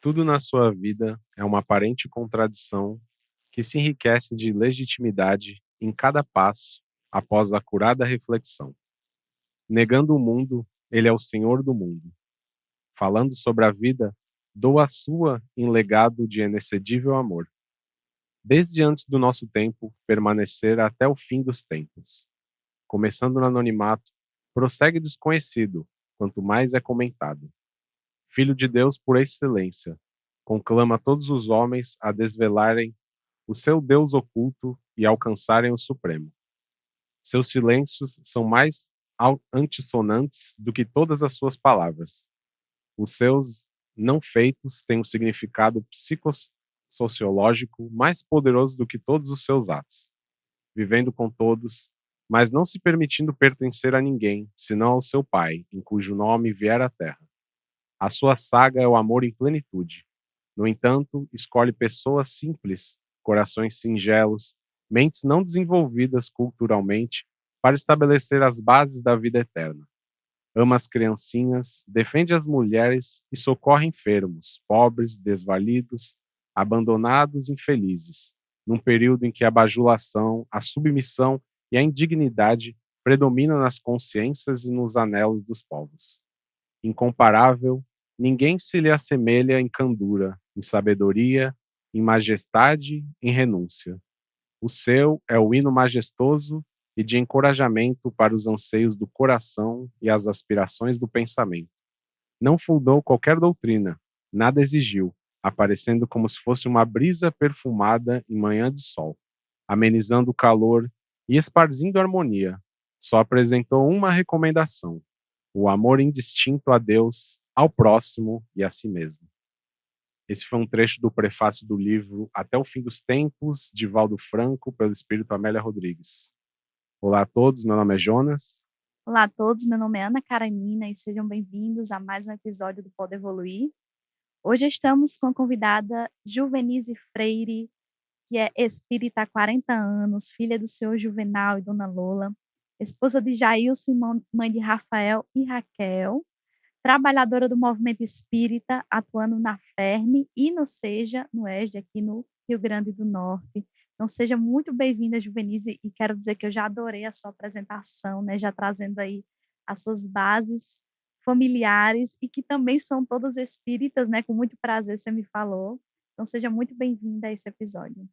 Tudo na sua vida é uma aparente contradição que se enriquece de legitimidade em cada passo após a curada reflexão. Negando o mundo, ele é o senhor do mundo. Falando sobre a vida, doa a sua em legado de inexcedível amor. Desde antes do nosso tempo, permanecer até o fim dos tempos. Começando no anonimato, prossegue desconhecido, quanto mais é comentado. Filho de Deus por excelência, conclama todos os homens a desvelarem o seu Deus oculto e alcançarem o Supremo. Seus silêncios são mais antissonantes do que todas as suas palavras. Os seus não feitos têm um significado psicossociológico mais poderoso do que todos os seus atos. Vivendo com todos, mas não se permitindo pertencer a ninguém, senão ao seu Pai, em cujo nome vier à terra. A sua saga é o amor em plenitude. No entanto, escolhe pessoas simples, corações singelos, mentes não desenvolvidas culturalmente, para estabelecer as bases da vida eterna. Ama as criancinhas, defende as mulheres e socorre enfermos, pobres, desvalidos, abandonados, infelizes, num período em que a bajulação, a submissão e a indignidade predominam nas consciências e nos anelos dos povos. Incomparável, ninguém se lhe assemelha em candura, em sabedoria, em majestade, em renúncia. O seu é o hino majestoso e de encorajamento para os anseios do coração e as aspirações do pensamento. Não fundou qualquer doutrina, nada exigiu, aparecendo como se fosse uma brisa perfumada em manhã de sol, amenizando o calor e esparzindo harmonia. Só apresentou uma recomendação: o amor indistinto a Deus, ao próximo e a si mesmo. Esse foi um trecho do prefácio do livro Até o Fim dos Tempos, de Valdo Franco, pelo espírito Amélia Rodrigues. Olá a todos, meu nome é Jonas. Olá a todos, meu nome é Ana Karenina e sejam bem-vindos a mais um episódio do Pode Evoluir. Hoje estamos com a convidada Juvenise Freire, que é espírita há 40 anos, filha do senhor Juvenal e dona Lola, esposa de Jailson e mãe de Rafael e Raquel, trabalhadora do movimento espírita, atuando na FERME e no SEJA, no ESD, aqui no Rio Grande do Norte. Então, seja muito bem-vinda, Juvenise, e quero dizer que eu já adorei a sua apresentação, né, já trazendo aí as suas bases familiares e que também são todas espíritas, né, com muito prazer você me falou. Então, seja muito bem-vinda a esse episódio.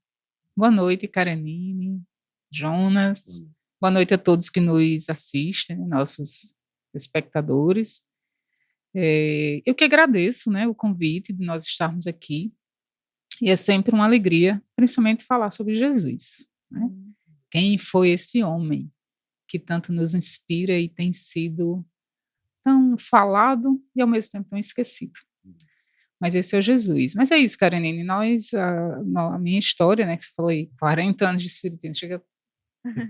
Boa noite, Karenine, Jonas. Boa noite a todos que nos assistem, nossos espectadores. Eu que agradeço, né, o convite de nós estarmos aqui. E é sempre uma alegria, principalmente falar sobre Jesus. Né? Quem foi esse homem que tanto nos inspira e tem sido tão falado e ao mesmo tempo tão esquecido? Mas esse é o Jesus. Mas é isso, Karenine, a minha história, né, que você falou aí, 40 anos de espiritismo, chega,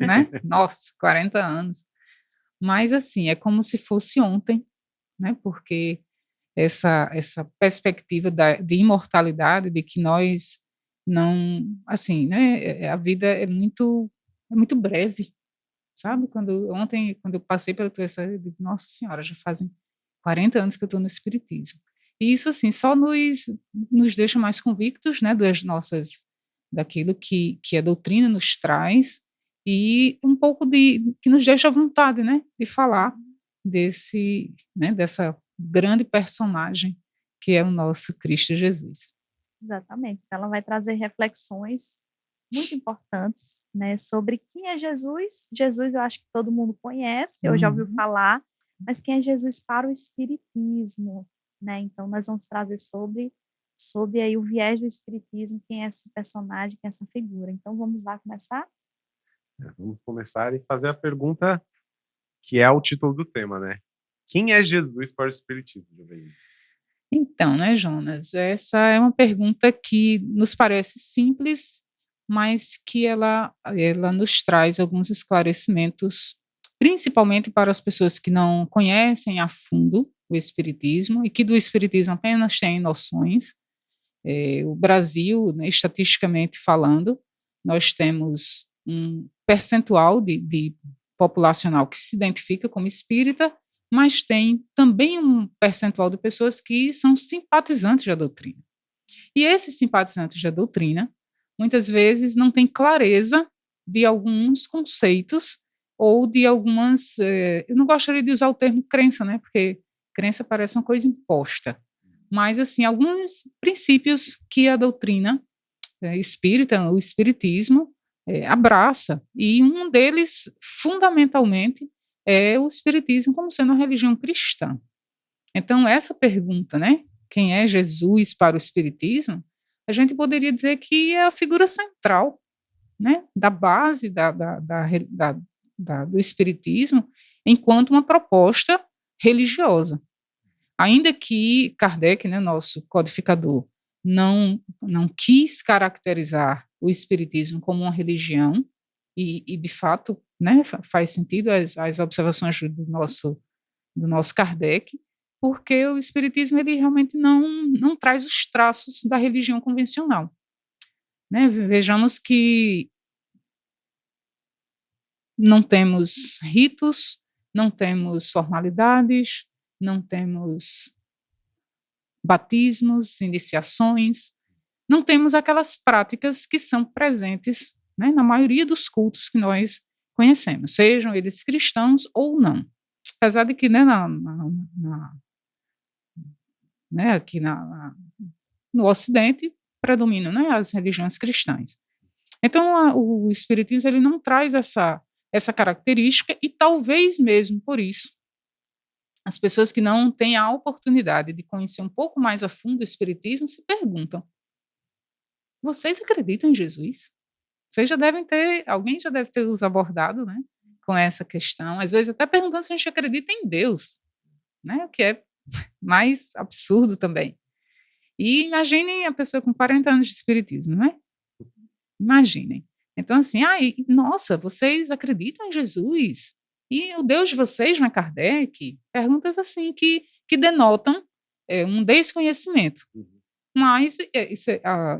né? Nossa, 40 anos. Mas assim, é como se fosse ontem, né? Porque essa perspectiva de imortalidade, de que nós não, assim, né, a vida é muito breve, sabe? Ontem, quando eu passei pela tua história, eu digo, nossa senhora, já fazem 40 anos que eu estou no espiritismo. E isso, assim, só nos deixa mais convictos, né, daquilo que a doutrina nos traz e um pouco que nos deixa à vontade, né, de falar dessa grande personagem que é o nosso Cristo Jesus. Exatamente. Ela vai trazer reflexões muito importantes, né, sobre quem é Jesus. Jesus, eu acho que todo mundo conhece, eu já ouviu falar, mas quem é Jesus para o espiritismo, né? Então nós vamos trazer sobre aí o viés do espiritismo, quem é esse personagem, quem é essa figura. Então vamos lá começar? Vamos começar e fazer a pergunta que é o título do tema, né? Quem é Jesus para o espiritismo, Juvenil? Então, né, Jonas, essa é uma pergunta que nos parece simples, mas que ela nos traz alguns esclarecimentos, principalmente para as pessoas que não conhecem a fundo o Espiritismo e que do Espiritismo apenas têm noções. O Brasil, né, estatisticamente falando, nós temos um percentual de populacional que se identifica como espírita, mas tem também um percentual de pessoas que são simpatizantes da doutrina. E esses simpatizantes da doutrina, muitas vezes, não têm clareza de alguns conceitos ou de algumas... eu não gostaria de usar o termo crença, né? Porque crença parece uma coisa imposta. Mas, assim, alguns princípios que a doutrina espírita, o espiritismo, abraça. E um deles, fundamentalmente, é o espiritismo como sendo uma religião cristã. Então, essa pergunta, né? Quem é Jesus para o espiritismo? A gente poderia dizer que é a figura central, né, da base do espiritismo enquanto uma proposta religiosa. Ainda que Kardec, né, nosso codificador, não quis caracterizar o espiritismo como uma religião, e de fato, né, faz sentido as observações do nosso Kardec, porque o espiritismo ele realmente não traz os traços da religião convencional. Né? Vejamos que não temos ritos, não temos formalidades, não temos batismos, iniciações, não temos aquelas práticas que são presentes, né, na maioria dos cultos que nós conhecemos, sejam eles cristãos ou não. Apesar de que, né, né, aqui no Ocidente predominam, né, as religiões cristãs. Então, o espiritismo ele não traz essa característica, e talvez mesmo por isso as pessoas que não têm a oportunidade de conhecer um pouco mais a fundo o espiritismo se perguntam: vocês acreditam em Jesus? Alguém já deve ter os abordado, né, com essa questão, às vezes até perguntando se a gente acredita em Deus, né, o que é mais absurdo também. E imaginem a pessoa com 40 anos de espiritismo, né? Imaginem. Então, assim, nossa, vocês acreditam em Jesus? E o Deus de vocês não é Kardec? Perguntas assim que denotam um desconhecimento. Mas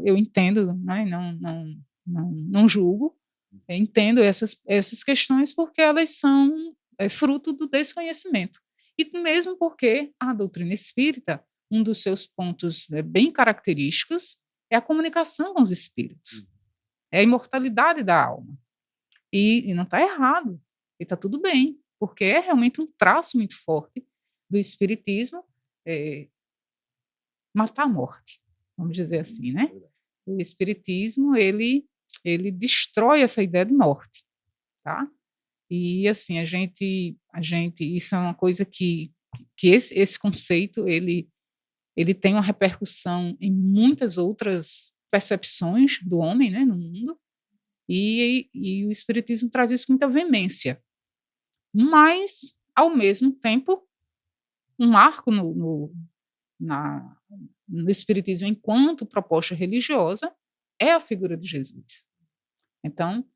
eu entendo, né? Não julgo, entendo essas questões porque elas são fruto do desconhecimento. E mesmo porque a doutrina espírita, um dos seus pontos bem característicos é a comunicação com os espíritos. É a imortalidade da alma. E não está errado, e está tudo bem, porque é realmente um traço muito forte do espiritismo matar a morte, vamos dizer assim, né? O espiritismo, ele destrói essa ideia de morte, tá? E, assim, a gente isso é uma coisa que esse conceito, ele tem uma repercussão em muitas outras percepções do homem, né, no mundo, e o espiritismo traz isso com muita veemência. Mas, ao mesmo tempo, um marco no espiritismo enquanto proposta religiosa é a figura de Jesus. Então,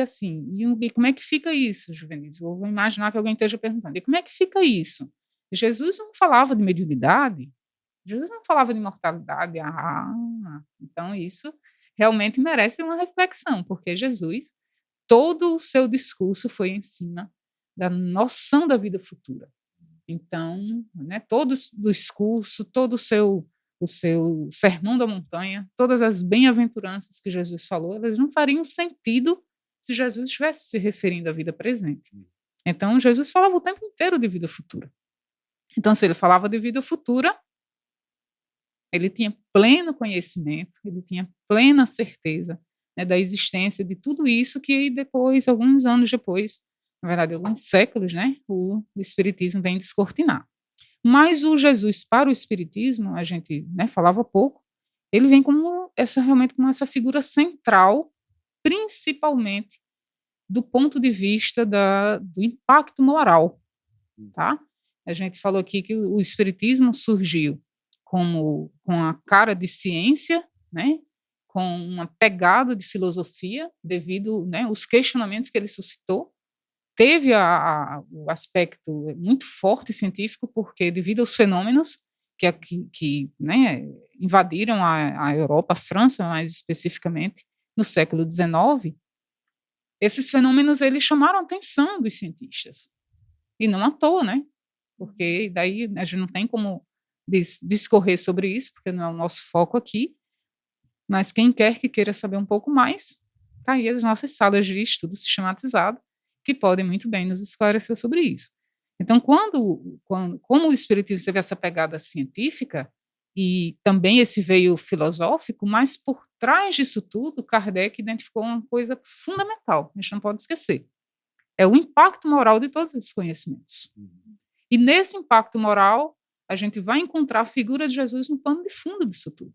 assim, e como é que fica isso, Juvenis? Eu vou imaginar que alguém esteja perguntando, e como é que fica isso? Jesus não falava de mediunidade? Jesus não falava de imortalidade? Então isso realmente merece uma reflexão, porque Jesus, todo o seu discurso foi em cima da noção da vida futura. Então, né, todo o discurso, todo o seu sermão da montanha, todas as bem-aventuranças que Jesus falou, elas não fariam sentido se Jesus estivesse se referindo à vida presente. Então, Jesus falava o tempo inteiro de vida futura. Então, se ele falava de vida futura, ele tinha pleno conhecimento, ele tinha plena certeza, né, da existência de tudo isso que depois, alguns anos depois, na verdade, alguns séculos, né, o espiritismo vem descortinar. Mas o Jesus para o espiritismo, a gente, né, falava há pouco, ele vem realmente como essa figura central, principalmente do ponto de vista do impacto moral, tá? A gente falou aqui que o espiritismo surgiu com a cara de ciência, né, com uma pegada de filosofia, devido, né, aos questionamentos que ele suscitou. Teve o aspecto muito forte científico, porque devido aos fenômenos que né, invadiram a Europa, a França mais especificamente, no século XIX, esses fenômenos eles chamaram a atenção dos cientistas. E não à toa, né? Porque daí a gente não tem como discorrer sobre isso, porque não é o nosso foco aqui, mas quem quer que queira saber um pouco mais, está aí as nossas salas de estudo sistematizado, que podem muito bem nos esclarecer sobre isso. Então, como o Espiritismo teve essa pegada científica, e também esse veio filosófico, mas por trás disso tudo, Kardec identificou uma coisa fundamental, a gente não pode esquecer, é o impacto moral de todos esses conhecimentos. E nesse impacto moral, a gente vai encontrar a figura de Jesus no pano de fundo disso tudo.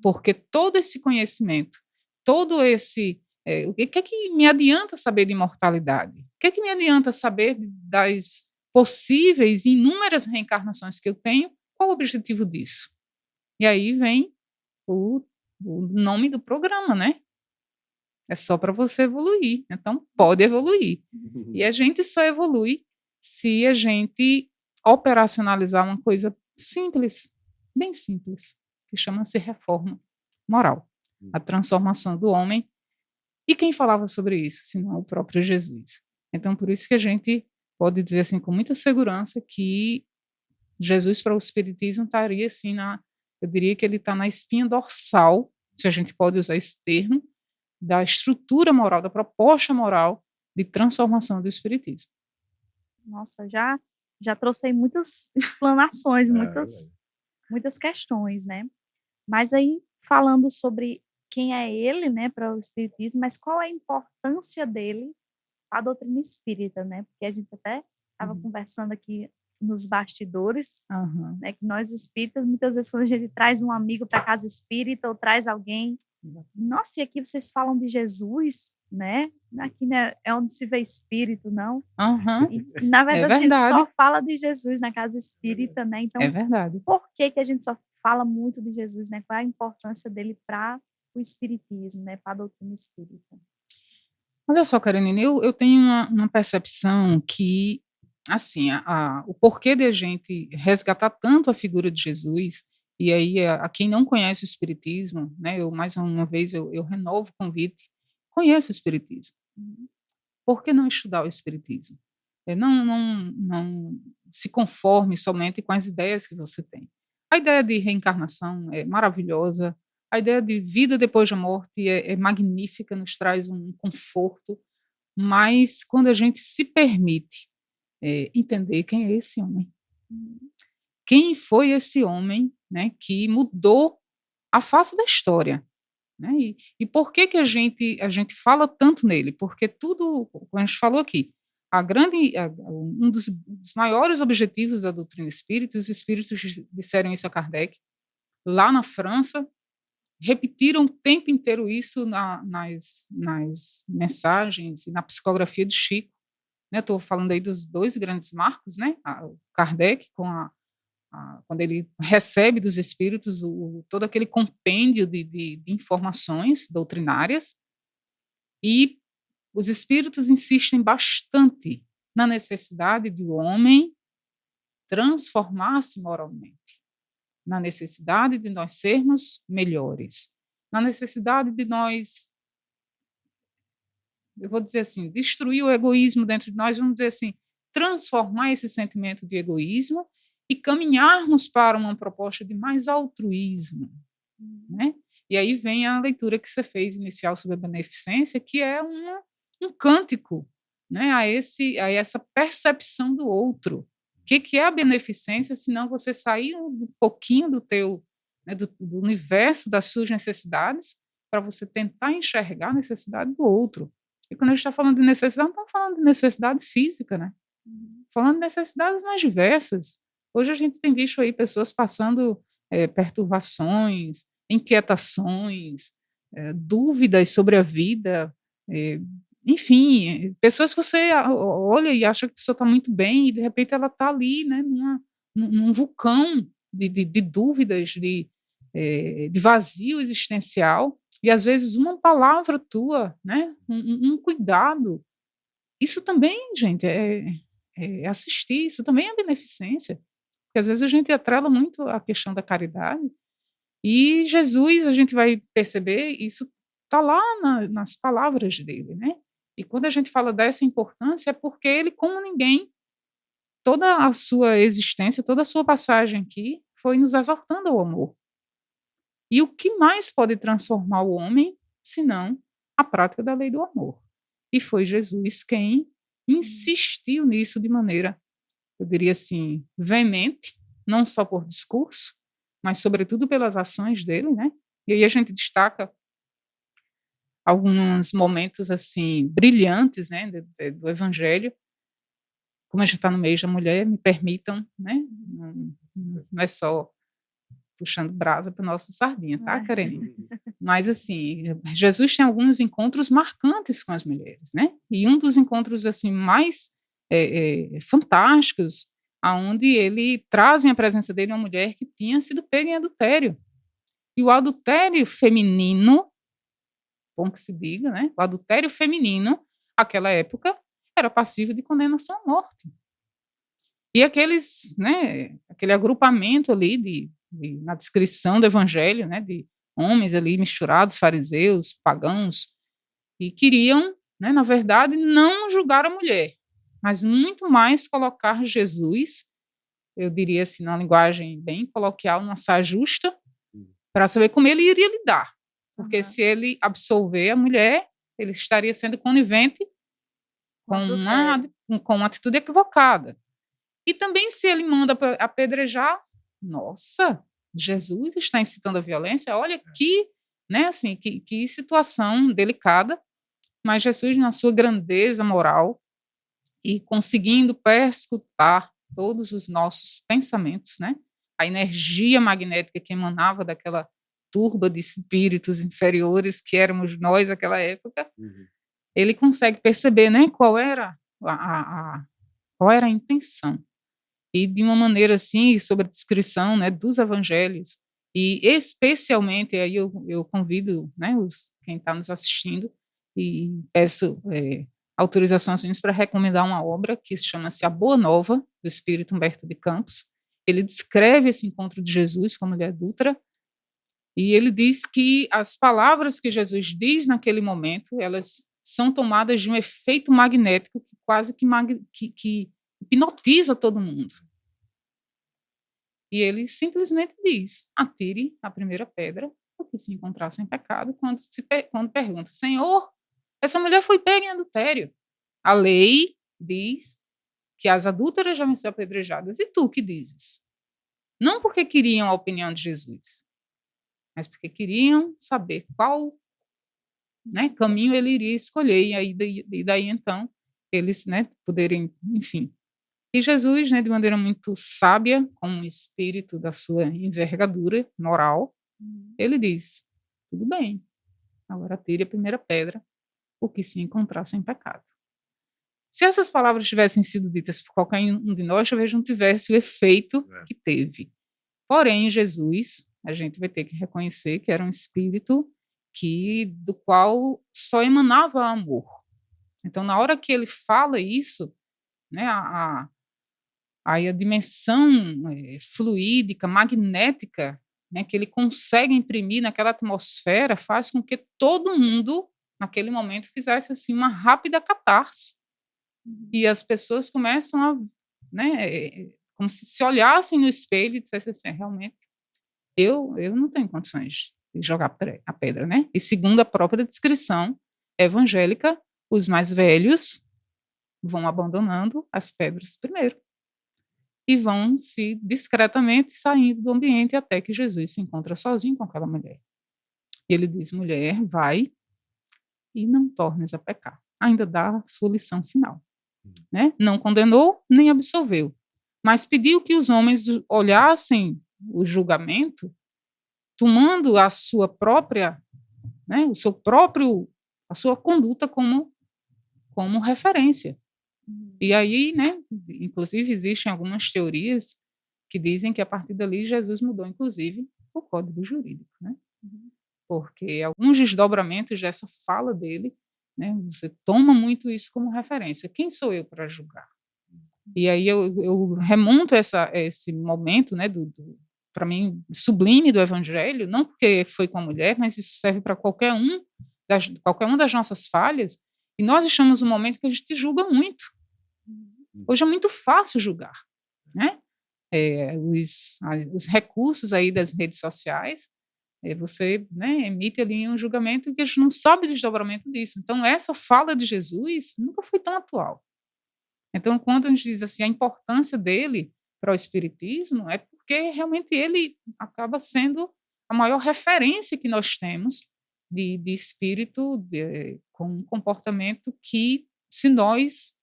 Porque todo esse conhecimento, todo esse... o que é que me adianta saber de imortalidade? O que é que me adianta saber das possíveis e inúmeras reencarnações que eu tenho? Qual o objetivo disso? E aí vem o nome do programa, né? É só para você evoluir. Então, pode evoluir. E a gente só evolui se a gente operacionalizar uma coisa simples, bem simples, que chama-se reforma moral, a transformação do homem. E quem falava sobre isso, senão o próprio Jesus? Então, por isso que a gente pode dizer assim com muita segurança que Jesus para o Espiritismo estaria assim eu diria que ele está na espinha dorsal, se a gente pode usar esse termo, da estrutura moral, da proposta moral de transformação do Espiritismo. Nossa, já trouxe aí muitas explanações, muitas questões, né? Mas aí, falando sobre quem é ele, né, para o Espiritismo, mas qual é a importância dele para a doutrina espírita, né? Porque a gente até estava conversando aqui nos bastidores, né, que nós espíritas, muitas vezes quando a gente traz um amigo para a casa espírita ou traz alguém, nossa, e aqui vocês falam de Jesus, né? Aqui né, é onde se vê espírito, não? E, na verdade, a gente só fala de Jesus na casa espírita, né? Então, por que a gente só fala muito de Jesus, né? Qual é a importância dele para o espiritismo, né? Para a doutrina espírita? Olha só, Karenine, eu tenho uma percepção que, assim, o porquê de a gente resgatar tanto a figura de Jesus, e aí a quem não conhece o Espiritismo, né, mais uma vez eu renovo o convite, conheça o Espiritismo. Por que não estudar o Espiritismo? Não se conforme somente com as ideias que você tem. A ideia de reencarnação é maravilhosa, a ideia de vida depois da morte é magnífica, nos traz um conforto, mas quando a gente se permite entender quem é esse homem, quem foi esse homem, né, que mudou a face da história, né? E por que a gente fala tanto nele? Porque tudo, como a gente falou aqui, um dos maiores objetivos da doutrina espírita, os espíritos disseram isso a Kardec, lá na França, repetiram o tempo inteiro isso nas mensagens e na psicografia de Chico. Estou falando aí dos dois grandes marcos, né? O Kardec, quando ele recebe dos espíritos todo aquele compêndio de informações doutrinárias, e os espíritos insistem bastante na necessidade do homem transformar-se moralmente, na necessidade de nós sermos melhores, na necessidade de nós, eu vou dizer assim, destruir o egoísmo dentro de nós, vamos dizer assim, transformar esse sentimento de egoísmo e caminharmos para uma proposta de mais altruísmo, né? E aí vem a leitura que você fez inicial sobre a beneficência, que é um cântico, né, a essa percepção do outro. O que é a beneficência, se não você sair um pouquinho do teu, né, do universo das suas necessidades, para você tentar enxergar a necessidade do outro. E quando a gente está falando de necessidade, não estamos falando de necessidade física, né? Falando de necessidades mais diversas. Hoje a gente tem visto aí pessoas passando perturbações, inquietações, dúvidas sobre a vida, enfim, pessoas que você olha e acha que a pessoa está muito bem e de repente ela está ali, né, num vulcão de dúvidas, de vazio existencial, e às vezes uma palavra tua, né, um cuidado, isso também, gente, é assistir, isso também é beneficência, porque às vezes a gente atrela muito a questão da caridade, e Jesus, a gente vai perceber, isso está lá nas palavras dele, né? E quando a gente fala dessa importância, é porque ele, como ninguém, toda a sua existência, toda a sua passagem aqui foi nos exortando ao amor. E o que mais pode transformar o homem, senão a prática da lei do amor? E foi Jesus quem insistiu nisso de maneira, eu diria assim, veemente, não só por discurso, mas sobretudo pelas ações dele, né? E aí a gente destaca alguns momentos assim brilhantes, né, do Evangelho. Como a gente está no mês da mulher, me permitam, né? Não é só puxando brasa para nossa sardinha, tá, Karen? Mas assim, Jesus tem alguns encontros marcantes com as mulheres, né? E um dos encontros assim mais fantásticos, aonde ele traz em a presença dele uma mulher que tinha sido pega em adultério. E o adultério feminino, bom que se diga, né? O adultério feminino, naquela época, era passível de condenação à morte. E aqueles, né, aquele agrupamento ali na descrição do evangelho, né, de homens ali misturados, fariseus, pagãos, e queriam, né, na verdade, não julgar a mulher, mas muito mais colocar Jesus, eu diria assim, na linguagem bem coloquial, numa saia justa, para saber como ele iria lidar. Porque se ele absolver a mulher, ele estaria sendo conivente com uma atitude equivocada. E também se ele manda apedrejar, nossa, Jesus está incitando a violência, olha que, né, assim, que situação delicada, mas Jesus, na sua grandeza moral e conseguindo perscrutar todos os nossos pensamentos, né, a energia magnética que emanava daquela turba de espíritos inferiores que éramos nós naquela época, ele consegue perceber, né, qual era a intenção. E de uma maneira assim, sobre a descrição, né, dos evangelhos, e especialmente, aí eu convido, né, quem está nos assistindo, e peço autorizações para recomendar uma obra que chama-se A Boa Nova, do espírito Humberto de Campos. Ele descreve esse encontro de Jesus com a mulher adúltera, e ele diz que as palavras que Jesus diz naquele momento, elas são tomadas de um efeito magnético que quase que hipnotiza todo mundo. E ele simplesmente diz: atire a primeira pedra, porque se encontrar sem pecado, quando pergunta: Senhor, essa mulher foi pega em adultério. A lei diz que as adúlteras devem ser apedrejadas. E tu que dizes? Não porque queriam a opinião de Jesus, mas porque queriam saber qual, né, caminho ele iria escolher. E aí, daí então, eles, né, poderem, enfim. E Jesus, né, de maneira muito sábia, com o espírito da sua envergadura moral, ele diz: tudo bem, agora tire a primeira pedra, o que se encontrar sem pecado. Se essas palavras tivessem sido ditas por qualquer um de nós, talvez não tivesse o efeito que teve. Porém, Jesus, a gente vai ter que reconhecer que era um espírito do qual só emanava amor. Então, na hora que ele fala isso, né, aí a dimensão fluídica, magnética, né, que ele consegue imprimir naquela atmosfera, faz com que todo mundo, naquele momento, fizesse assim, uma rápida catarse. E as pessoas começam a, né, como se olhassem no espelho e dissessem assim: realmente, eu não tenho condições de jogar a pedra, né? E segundo a própria descrição evangélica, os mais velhos vão abandonando as pedras primeiro e vão se discretamente saindo do ambiente até que Jesus se encontra sozinho com aquela mulher. E ele diz: mulher, vai e não tornes a pecar. Ainda dá a sua lição final. Né? Não condenou, nem absolveu, mas pediu que os homens olhassem o julgamento tomando a sua própria, né, a sua conduta como referência. E aí, né, inclusive existem algumas teorias que dizem que a partir dali Jesus mudou, inclusive, o código jurídico, né? Porque alguns desdobramentos dessa fala dele, né, você toma muito isso como referência. Quem sou eu para julgar? E aí eu remonto esse momento, né, para mim, sublime do Evangelho, não porque foi com a mulher, mas isso serve para qualquer uma das nossas falhas, e nós estamos num momento que a gente julga muito. Hoje é muito fácil julgar, né? Os recursos aí das redes sociais, você, né, emite ali um julgamento que a gente não sabe o desdobramento disso. Então, essa fala de Jesus nunca foi tão atual. Então, quando a gente diz assim, a importância dele para o espiritismo, é porque realmente ele acaba sendo a maior referência que nós temos de espírito com um comportamento que, se nós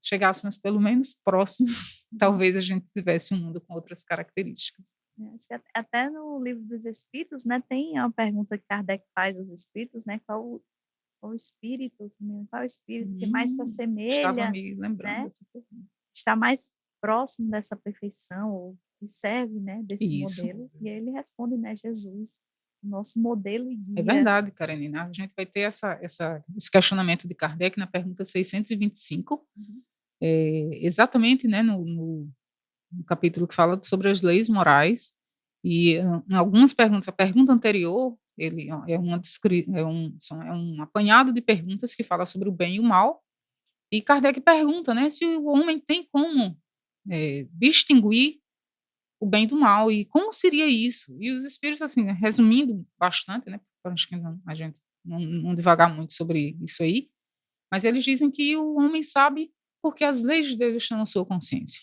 chegássemos pelo menos próximo, talvez a gente tivesse um mundo com outras características. Acho que até no livro dos Espíritos, né, tem uma pergunta que Kardec faz aos Espíritos, né, qual o espírito que mais se Estava assemelha, me lembrando né, dessa pergunta. está mais próximo dessa perfeição, ou que serve, né, desse Isso. modelo, e aí ele responde, né, Jesus, nosso modelo e É guia. verdade, Karenina. A gente vai ter esse questionamento de Kardec na pergunta 625, exatamente, né, no capítulo que fala sobre as leis morais, e em algumas perguntas, a pergunta anterior, ele é um apanhado de perguntas que fala sobre o bem e o mal, e Kardec pergunta, né, se o homem tem como distinguir o bem do mal, e como seria isso? E os espíritos, assim, né, resumindo bastante, né, para a gente não devagar muito sobre isso aí, mas eles dizem que o homem sabe porque as leis de Deus estão na sua consciência.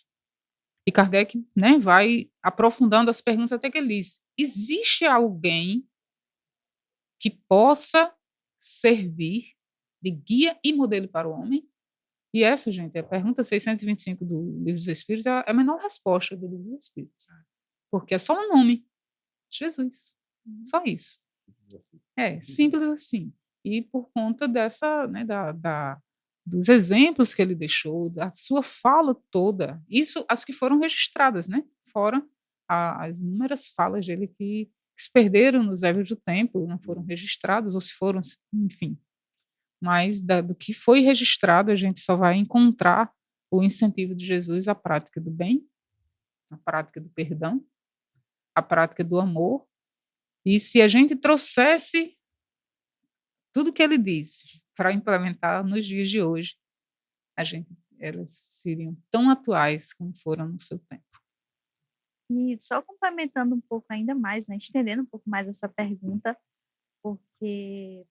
E Kardec, né, vai aprofundando as perguntas até que ele diz: existe alguém que possa servir de guia e modelo para o homem? E essa, gente, é a pergunta 625 do Livro dos Espíritos, é a menor resposta do Livro dos Espíritos. Porque é só um nome: Jesus. Só isso. É, simples assim. E por conta dessa, né, dos exemplos que ele deixou, da sua fala toda, isso as que foram registradas, né? Fora as inúmeras falas dele que se perderam nos livros do tempo, não foram registradas, ou se foram, enfim. Mas do que foi registrado, a gente só vai encontrar o incentivo de Jesus à prática do bem, à prática do perdão, à prática do amor. E se a gente trouxesse tudo que ele disse para implementar nos dias de hoje, elas seriam tão atuais como foram no seu tempo. E só complementando um pouco ainda mais, né, estendendo um pouco mais essa pergunta, porque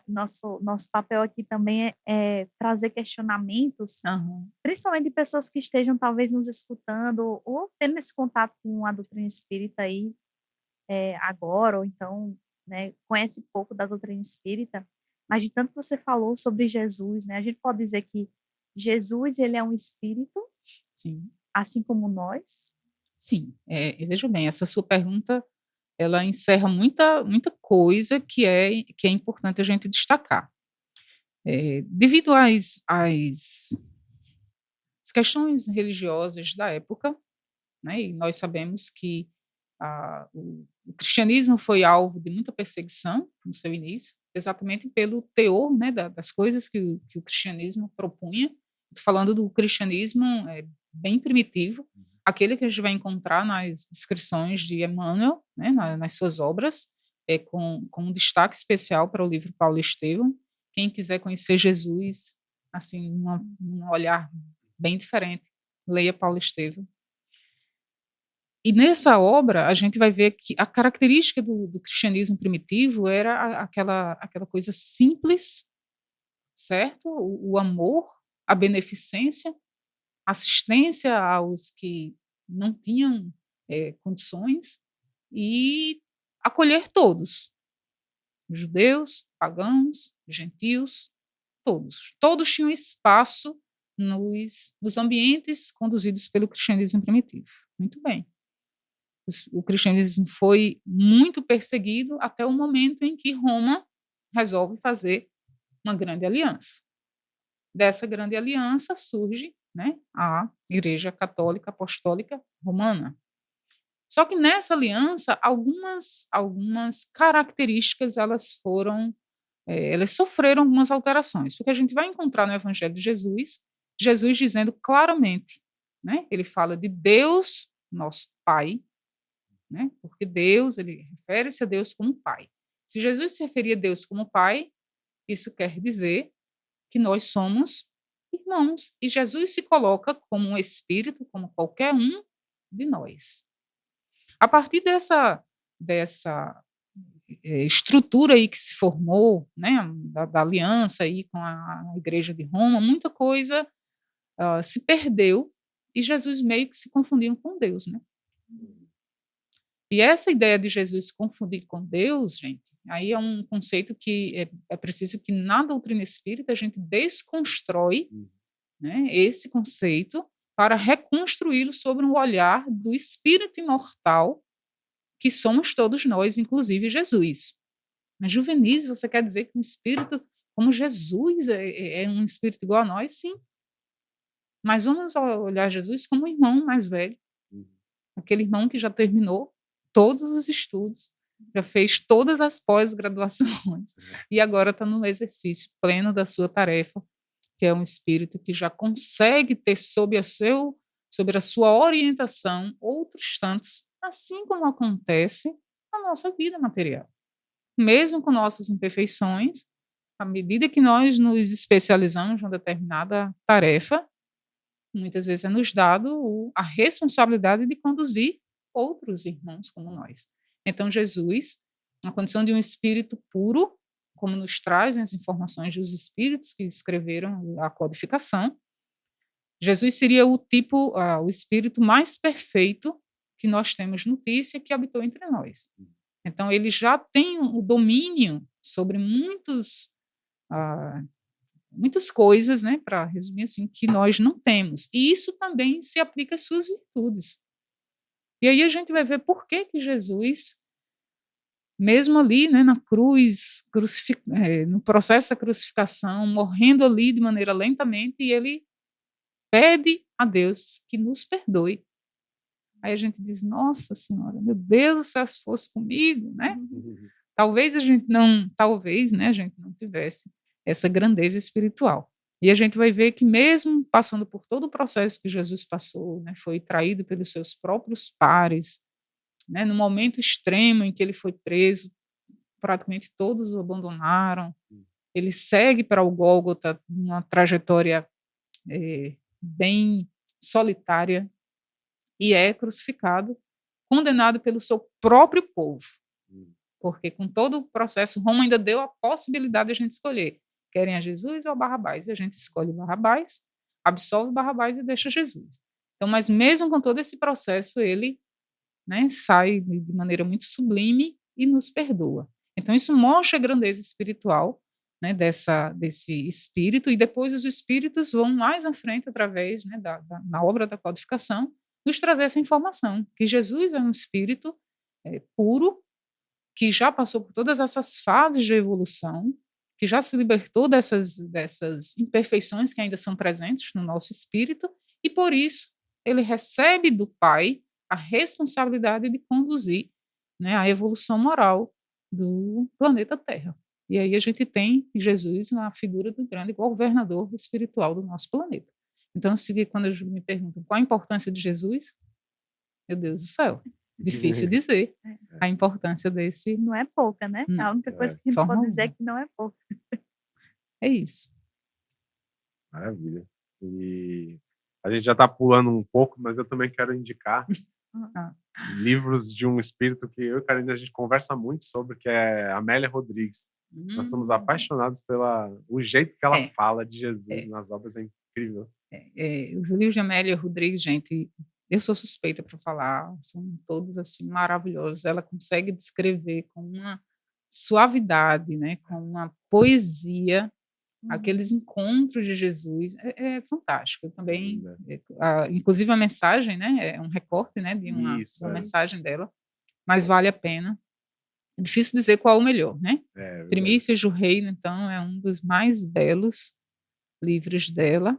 nosso papel aqui também é trazer questionamentos, principalmente de pessoas que estejam talvez nos escutando ou tendo esse contato com a doutrina espírita aí agora, ou então, né, conhece pouco da doutrina espírita, mas de tanto que você falou sobre Jesus, né, a gente pode dizer que Jesus, ele é um espírito, Sim. assim como nós? Sim, veja bem, essa sua pergunta, ela encerra muita coisa que é importante a gente destacar. Devido às questões religiosas da época, né, e nós sabemos que o cristianismo foi alvo de muita perseguição no seu início, exatamente pelo teor, né, das coisas que o cristianismo propunha. Estou falando do cristianismo bem primitivo, aquele que a gente vai encontrar nas descrições de Emmanuel, né, nas suas obras, com um destaque especial para o livro Paulo e Estevão. Quem quiser conhecer Jesus, assim, num olhar bem diferente, leia Paulo e Estevão. E nessa obra a gente vai ver que a característica do cristianismo primitivo era aquela coisa simples, certo? O amor, a beneficência, assistência aos que não tinham condições e acolher todos, judeus, pagãos, gentios, todos. Todos tinham espaço nos ambientes conduzidos pelo cristianismo primitivo. Muito bem. O cristianismo foi muito perseguido até o momento em que Roma resolve fazer uma grande aliança. Dessa grande aliança surge, né, a Igreja Católica Apostólica Romana. Só que nessa aliança, algumas características elas sofreram algumas alterações, porque a gente vai encontrar no Evangelho de Jesus dizendo claramente, né, ele fala de Deus, nosso Pai, né? Porque Deus, ele refere-se a Deus como Pai. Se Jesus se referia a Deus como Pai, isso quer dizer que nós somos irmãos. E Jesus se coloca como um espírito, como qualquer um de nós. A partir dessa estrutura aí que se formou, né, da aliança aí com a Igreja de Roma, muita coisa se perdeu e Jesus meio que se confundiu com Deus, né? E essa ideia de Jesus se confundir com Deus, gente, aí é um conceito que é preciso que na doutrina espírita a gente desconstrói, né, esse conceito para reconstruí-lo sobre um olhar do espírito imortal que somos todos nós, inclusive Jesus. Mas, Juvenísio, você quer dizer que um espírito como Jesus é um espírito igual a nós? Sim. Mas vamos olhar Jesus como um irmão mais velho, aquele irmão que já terminou todos os estudos, já fez todas as pós-graduações e agora está no exercício pleno da sua tarefa, que é um espírito que já consegue ter sob a sua orientação outros tantos, assim como acontece na nossa vida material. Mesmo com nossas imperfeições, à medida que nós nos especializamos em uma determinada tarefa, muitas vezes é nos dado a responsabilidade de conduzir outros irmãos como nós. Então, Jesus, na condição de um espírito puro, como nos trazem as informações dos espíritos que escreveram a codificação, Jesus seria o espírito mais perfeito que nós temos notícia que habitou entre nós. Então, ele já tem o domínio sobre muitas coisas, né, para resumir assim, que nós não temos. E isso também se aplica às suas virtudes. E aí a gente vai ver por que Jesus, mesmo ali, né, na cruz, no processo da crucificação, morrendo ali de maneira lentamente, e ele pede a Deus que nos perdoe. Aí a gente diz, nossa Senhora, meu Deus do céu, se fosse comigo, né? Talvez a gente não tivesse essa grandeza espiritual. E a gente vai ver que mesmo passando por todo o processo que Jesus passou, né, foi traído pelos seus próprios pares, né, no momento extremo em que ele foi preso, praticamente todos o abandonaram. Ele segue para o Gólgota, uma trajetória bem solitária, e é crucificado, condenado pelo seu próprio povo. Porque com todo o processo, Roma ainda deu a possibilidade de a gente escolher. Querem a Jesus ou a Barrabás? E a gente escolhe Barrabás, absolve Barrabás e deixa Jesus. Então, mas mesmo com todo esse processo, ele, né, sai de maneira muito sublime e nos perdoa. Então, isso mostra a grandeza espiritual, né, desse espírito, e depois os espíritos vão mais à frente, através, né, na obra da codificação, nos trazer essa informação, que Jesus é um espírito puro, que já passou por todas essas fases de evolução, que já se libertou dessas imperfeições que ainda são presentes no nosso espírito, e por isso ele recebe do Pai a responsabilidade de conduzir, né, a evolução moral do planeta Terra. E aí a gente tem Jesus na figura do grande governador espiritual do nosso planeta. Então, quando me perguntam qual a importância de Jesus, meu Deus do céu, difícil dizer a importância desse. Não é pouca, né? A única coisa que a gente pode dizer é que não é pouca. É isso. Maravilha. E a gente já está pulando um pouco, mas eu também quero indicar livros de um espírito que eu e Karine a gente conversa muito sobre, que é Amélia Rodrigues. Nós somos apaixonados o jeito que ela fala de Jesus nas obras, é incrível. Os livros de Amélia Rodrigues, gente, eu sou suspeita para falar, são todos assim maravilhosos. Ela consegue descrever com uma suavidade, né, com uma poesia, aqueles encontros de Jesus, é fantástico. Eu também, inclusive a mensagem, né, é um recorte, né, de uma mensagem dela, mas vale a pena. É difícil dizer qual é o melhor, né? Primícias do Reino, então, é um dos mais belos livros dela.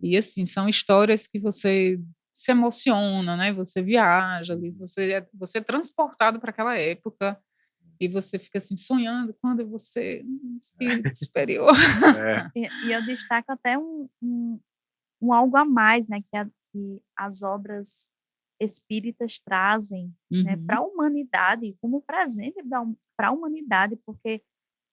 E, assim, são histórias que você se emociona, né? Você viaja ali, você é transportado para aquela época e você fica, assim, sonhando quando você um espírito superior. E eu destaco até um algo a mais, né? Que as obras espíritas trazem, né, para a humanidade, como presente para a humanidade, porque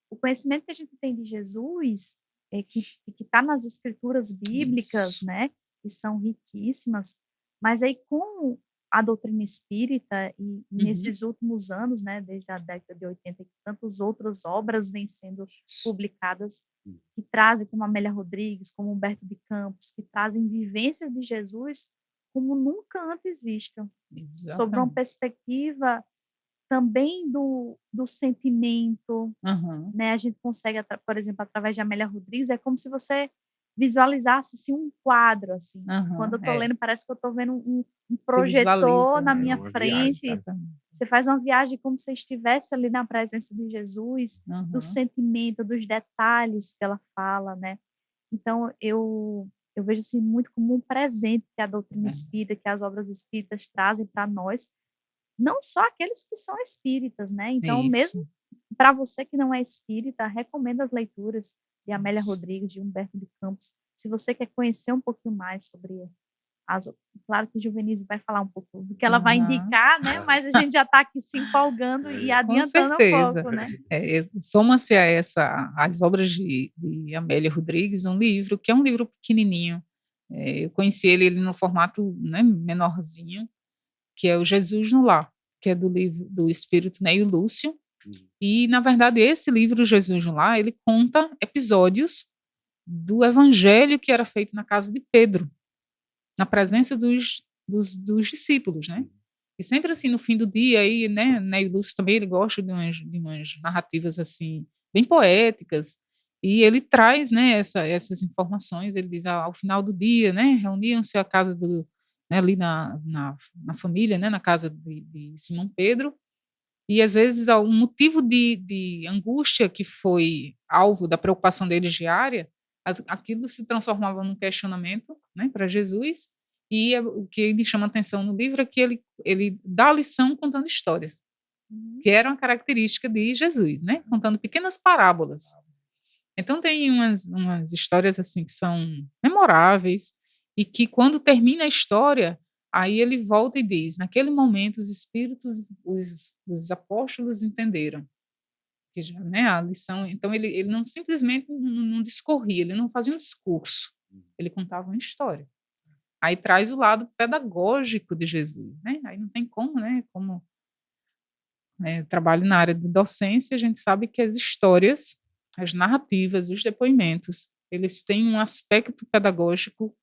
o conhecimento que a gente tem de Jesus que está nas escrituras bíblicas, Isso. né, que são riquíssimas, mas aí com a doutrina espírita e Uhum. nesses últimos anos, né, desde a década de 80, que tantas outras obras vêm sendo Isso. publicadas que trazem, como Amélia Rodrigues, como Humberto de Campos, que trazem vivências de Jesus como nunca antes vistas, sobre uma Exatamente. perspectiva também do sentimento, Aham, né, a gente consegue, por exemplo, através de Amélia Rodrigues, é como se você visualizasse assim, um quadro. Assim. Quando eu aham, estou é. lendo, parece que eu estou vendo um Você projetor visualiza, na né? É minha uma viagem, frente. né? Exatamente. Você faz uma viagem como se estivesse ali na presença de Jesus, do Aham, sentimento, dos detalhes que ela fala, né? Então, eu vejo assim, muito como um presente que a doutrina é. espírita, que as obras espíritas trazem para nós, não só aqueles que são espíritas, né? Então, Isso, mesmo para você que não é espírita, recomendo as leituras de Amélia isso. Rodrigues, de Humberto de Campos. Se você quer conhecer um pouquinho mais sobre as. Claro que Juvenise vai falar um pouco do que ela vai Aham. indicar, né? Mas a gente já está aqui se empolgando e Com adiantando um certeza. pouco, né? Soma-se a as obras de Amélia Rodrigues, um livro que é um livro pequenininho. Eu conheci ele no formato, né, menorzinho, que é o Jesus no Lar, que é do livro do Espírito Neio Lúcio. E, na verdade, esse livro, Jesus no Lar, ele conta episódios do evangelho que era feito na casa de Pedro, na presença dos discípulos, né? E sempre assim, no fim do dia, aí, né, e Lúcio também, ele gosta de umas narrativas, assim, bem poéticas, e ele traz, né, essas informações, ele diz, ao final do dia, né, reuniam-se à casa né, ali na família, né, na casa de Simão Pedro, e às vezes um motivo de angústia que foi alvo da preocupação deles diária, aquilo se transformava num questionamento, né, para Jesus, e o que me chama a atenção no livro é que ele dá a lição contando histórias, Uhum. que era uma característica de Jesus, né, contando pequenas parábolas. Então tem umas histórias assim que são memoráveis e que quando termina a história, aí ele volta e diz: naquele momento os espíritos, os apóstolos entenderam que já, né, a lição. Então ele não simplesmente não discorria, ele não fazia um discurso, ele contava uma história. Aí traz o lado pedagógico de Jesus, né? Aí não tem como, né? Como trabalho na área de docência, a gente sabe que as histórias, as narrativas, os depoimentos, eles têm um aspecto pedagógico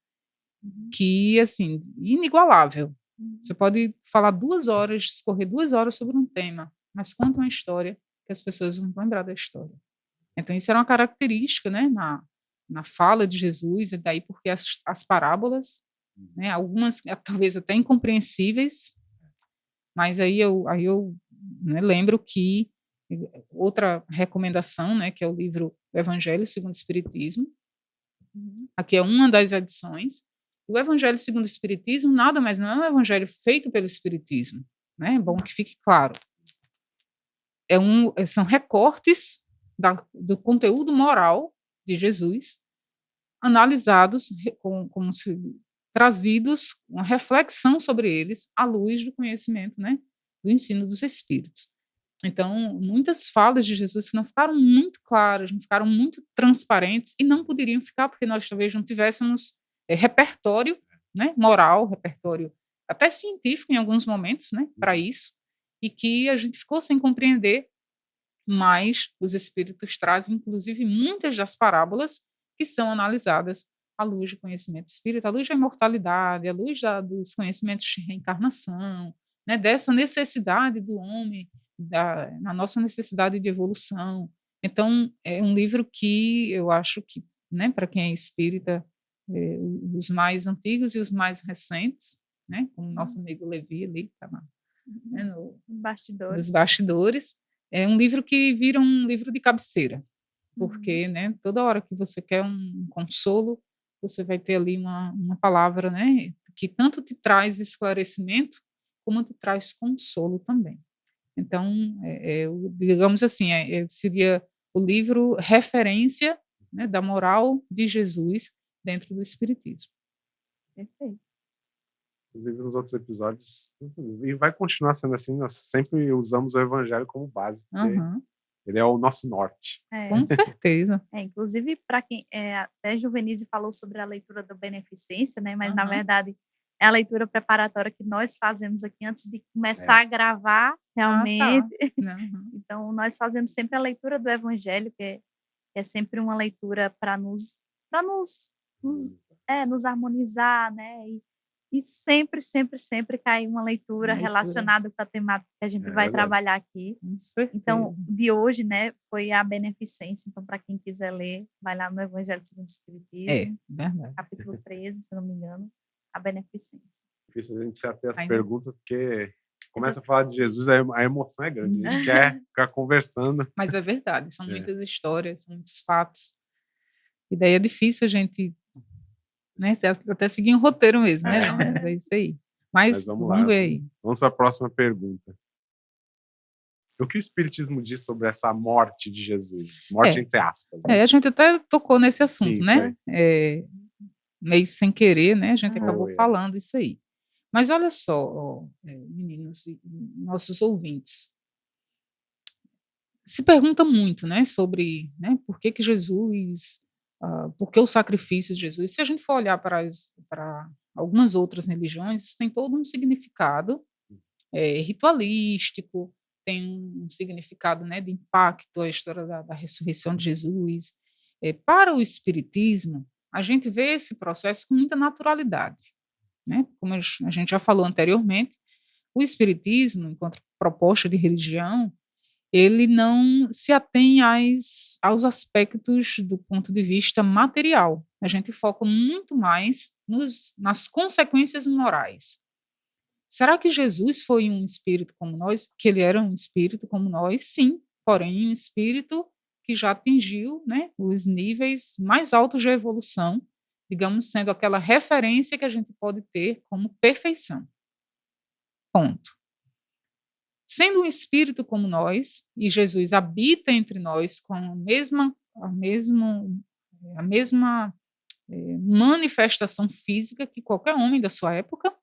Uhum. que, assim, inigualável. Uhum. Você pode falar 2 horas, discorrer 2 horas sobre um tema, mas conta uma história que as pessoas vão lembrar da história. Então, isso era uma característica, né, na fala de Jesus, e daí porque as parábolas, né, algumas talvez até incompreensíveis, mas aí eu né, lembro que outra recomendação, né, que é o livro Evangelho segundo o Espiritismo, Uhum. aqui é uma das edições. O Evangelho segundo o Espiritismo nada mais não é um evangelho feito pelo Espiritismo, né? É bom que fique claro. São recortes do conteúdo moral de Jesus, analisados, como se trazidos, uma reflexão sobre eles à luz do conhecimento, né, do ensino dos Espíritos. Então, muitas falas de Jesus que não ficaram muito claras, não ficaram muito transparentes e não poderiam ficar porque nós talvez não tivéssemos repertório, né, moral, repertório até científico em alguns momentos, né, para isso, e que a gente ficou sem compreender, mas os Espíritos trazem, inclusive, muitas das parábolas que são analisadas à luz do conhecimento espírita, à luz da imortalidade, à luz dos conhecimentos de reencarnação, né, dessa necessidade do homem, na nossa necessidade de evolução. Então, é um livro que eu acho que, né, para quem é espírita, os mais antigos e os mais recentes, né, como nosso amigo Levi ali, que está né, nos Bastidores. bastidores, é um livro que vira um livro de cabeceira, Uhum. porque, né, toda hora que você quer um consolo, você vai ter ali uma palavra, né, que tanto te traz esclarecimento, como te traz consolo também. Então, digamos assim, seria o livro referência, né, da moral de Jesus dentro do Espiritismo. Perfeito. Inclusive, nos outros episódios, e vai continuar sendo assim, nós sempre usamos o evangelho como base, porque Aham, Ele é o nosso norte. Com certeza. Inclusive, para quem até Juvenise falou sobre a leitura da beneficência, né? Mas na Aham. verdade é a leitura preparatória que nós fazemos aqui antes de começar a gravar realmente. Uhum. Então, nós fazemos sempre a leitura do Evangelho, que é sempre uma leitura para nos harmonizar, né? E sempre, sempre, sempre cai uma leitura relacionada com a temática que a gente vai verdade. trabalhar aqui. Com certeza. Então, de hoje, né, foi a beneficência. Então, para quem quiser ler, vai lá no Evangelho segundo o Espiritismo, Verdade. capítulo 13, se não me engano, a beneficência. Difícil a gente se ater às Ainda- perguntas, porque começa a falar de Jesus, a emoção é grande. A gente quer ficar conversando. Mas é verdade, são muitas histórias, são muitos fatos. E daí é difícil a gente, né, até seguir um roteiro mesmo, né, João? É isso aí. Mas vamos vamos lá. ver aí. Vamos para a próxima pergunta. O que o Espiritismo diz sobre essa morte de Jesus? Morte entre aspas. Né? A gente até tocou nesse assunto, Sim, né? Meio sem querer, né? A gente Ah, acabou foi, falando isso aí. Mas olha só, meninos e nossos ouvintes, se pergunta muito, né, sobre, né, por que Jesus, por que o sacrifício de Jesus? Se a gente for olhar para algumas outras religiões, isso tem todo um significado ritualístico, tem um significado, né, de impacto, a história da ressurreição de Jesus. Para o Espiritismo, a gente vê esse processo com muita naturalidade, né? Como a gente já falou anteriormente, o Espiritismo, enquanto proposta de religião, ele não se atém aos aspectos do ponto de vista material. A gente foca muito mais nas consequências morais. Será que Jesus foi um espírito como nós? Que ele era um espírito como nós? Sim, porém um espírito que já atingiu, né, os níveis mais altos de evolução, digamos, sendo aquela referência que a gente pode ter como perfeição. Ponto. Sendo um espírito como nós, e Jesus habita entre nós com a mesma manifestação física que qualquer homem da sua época,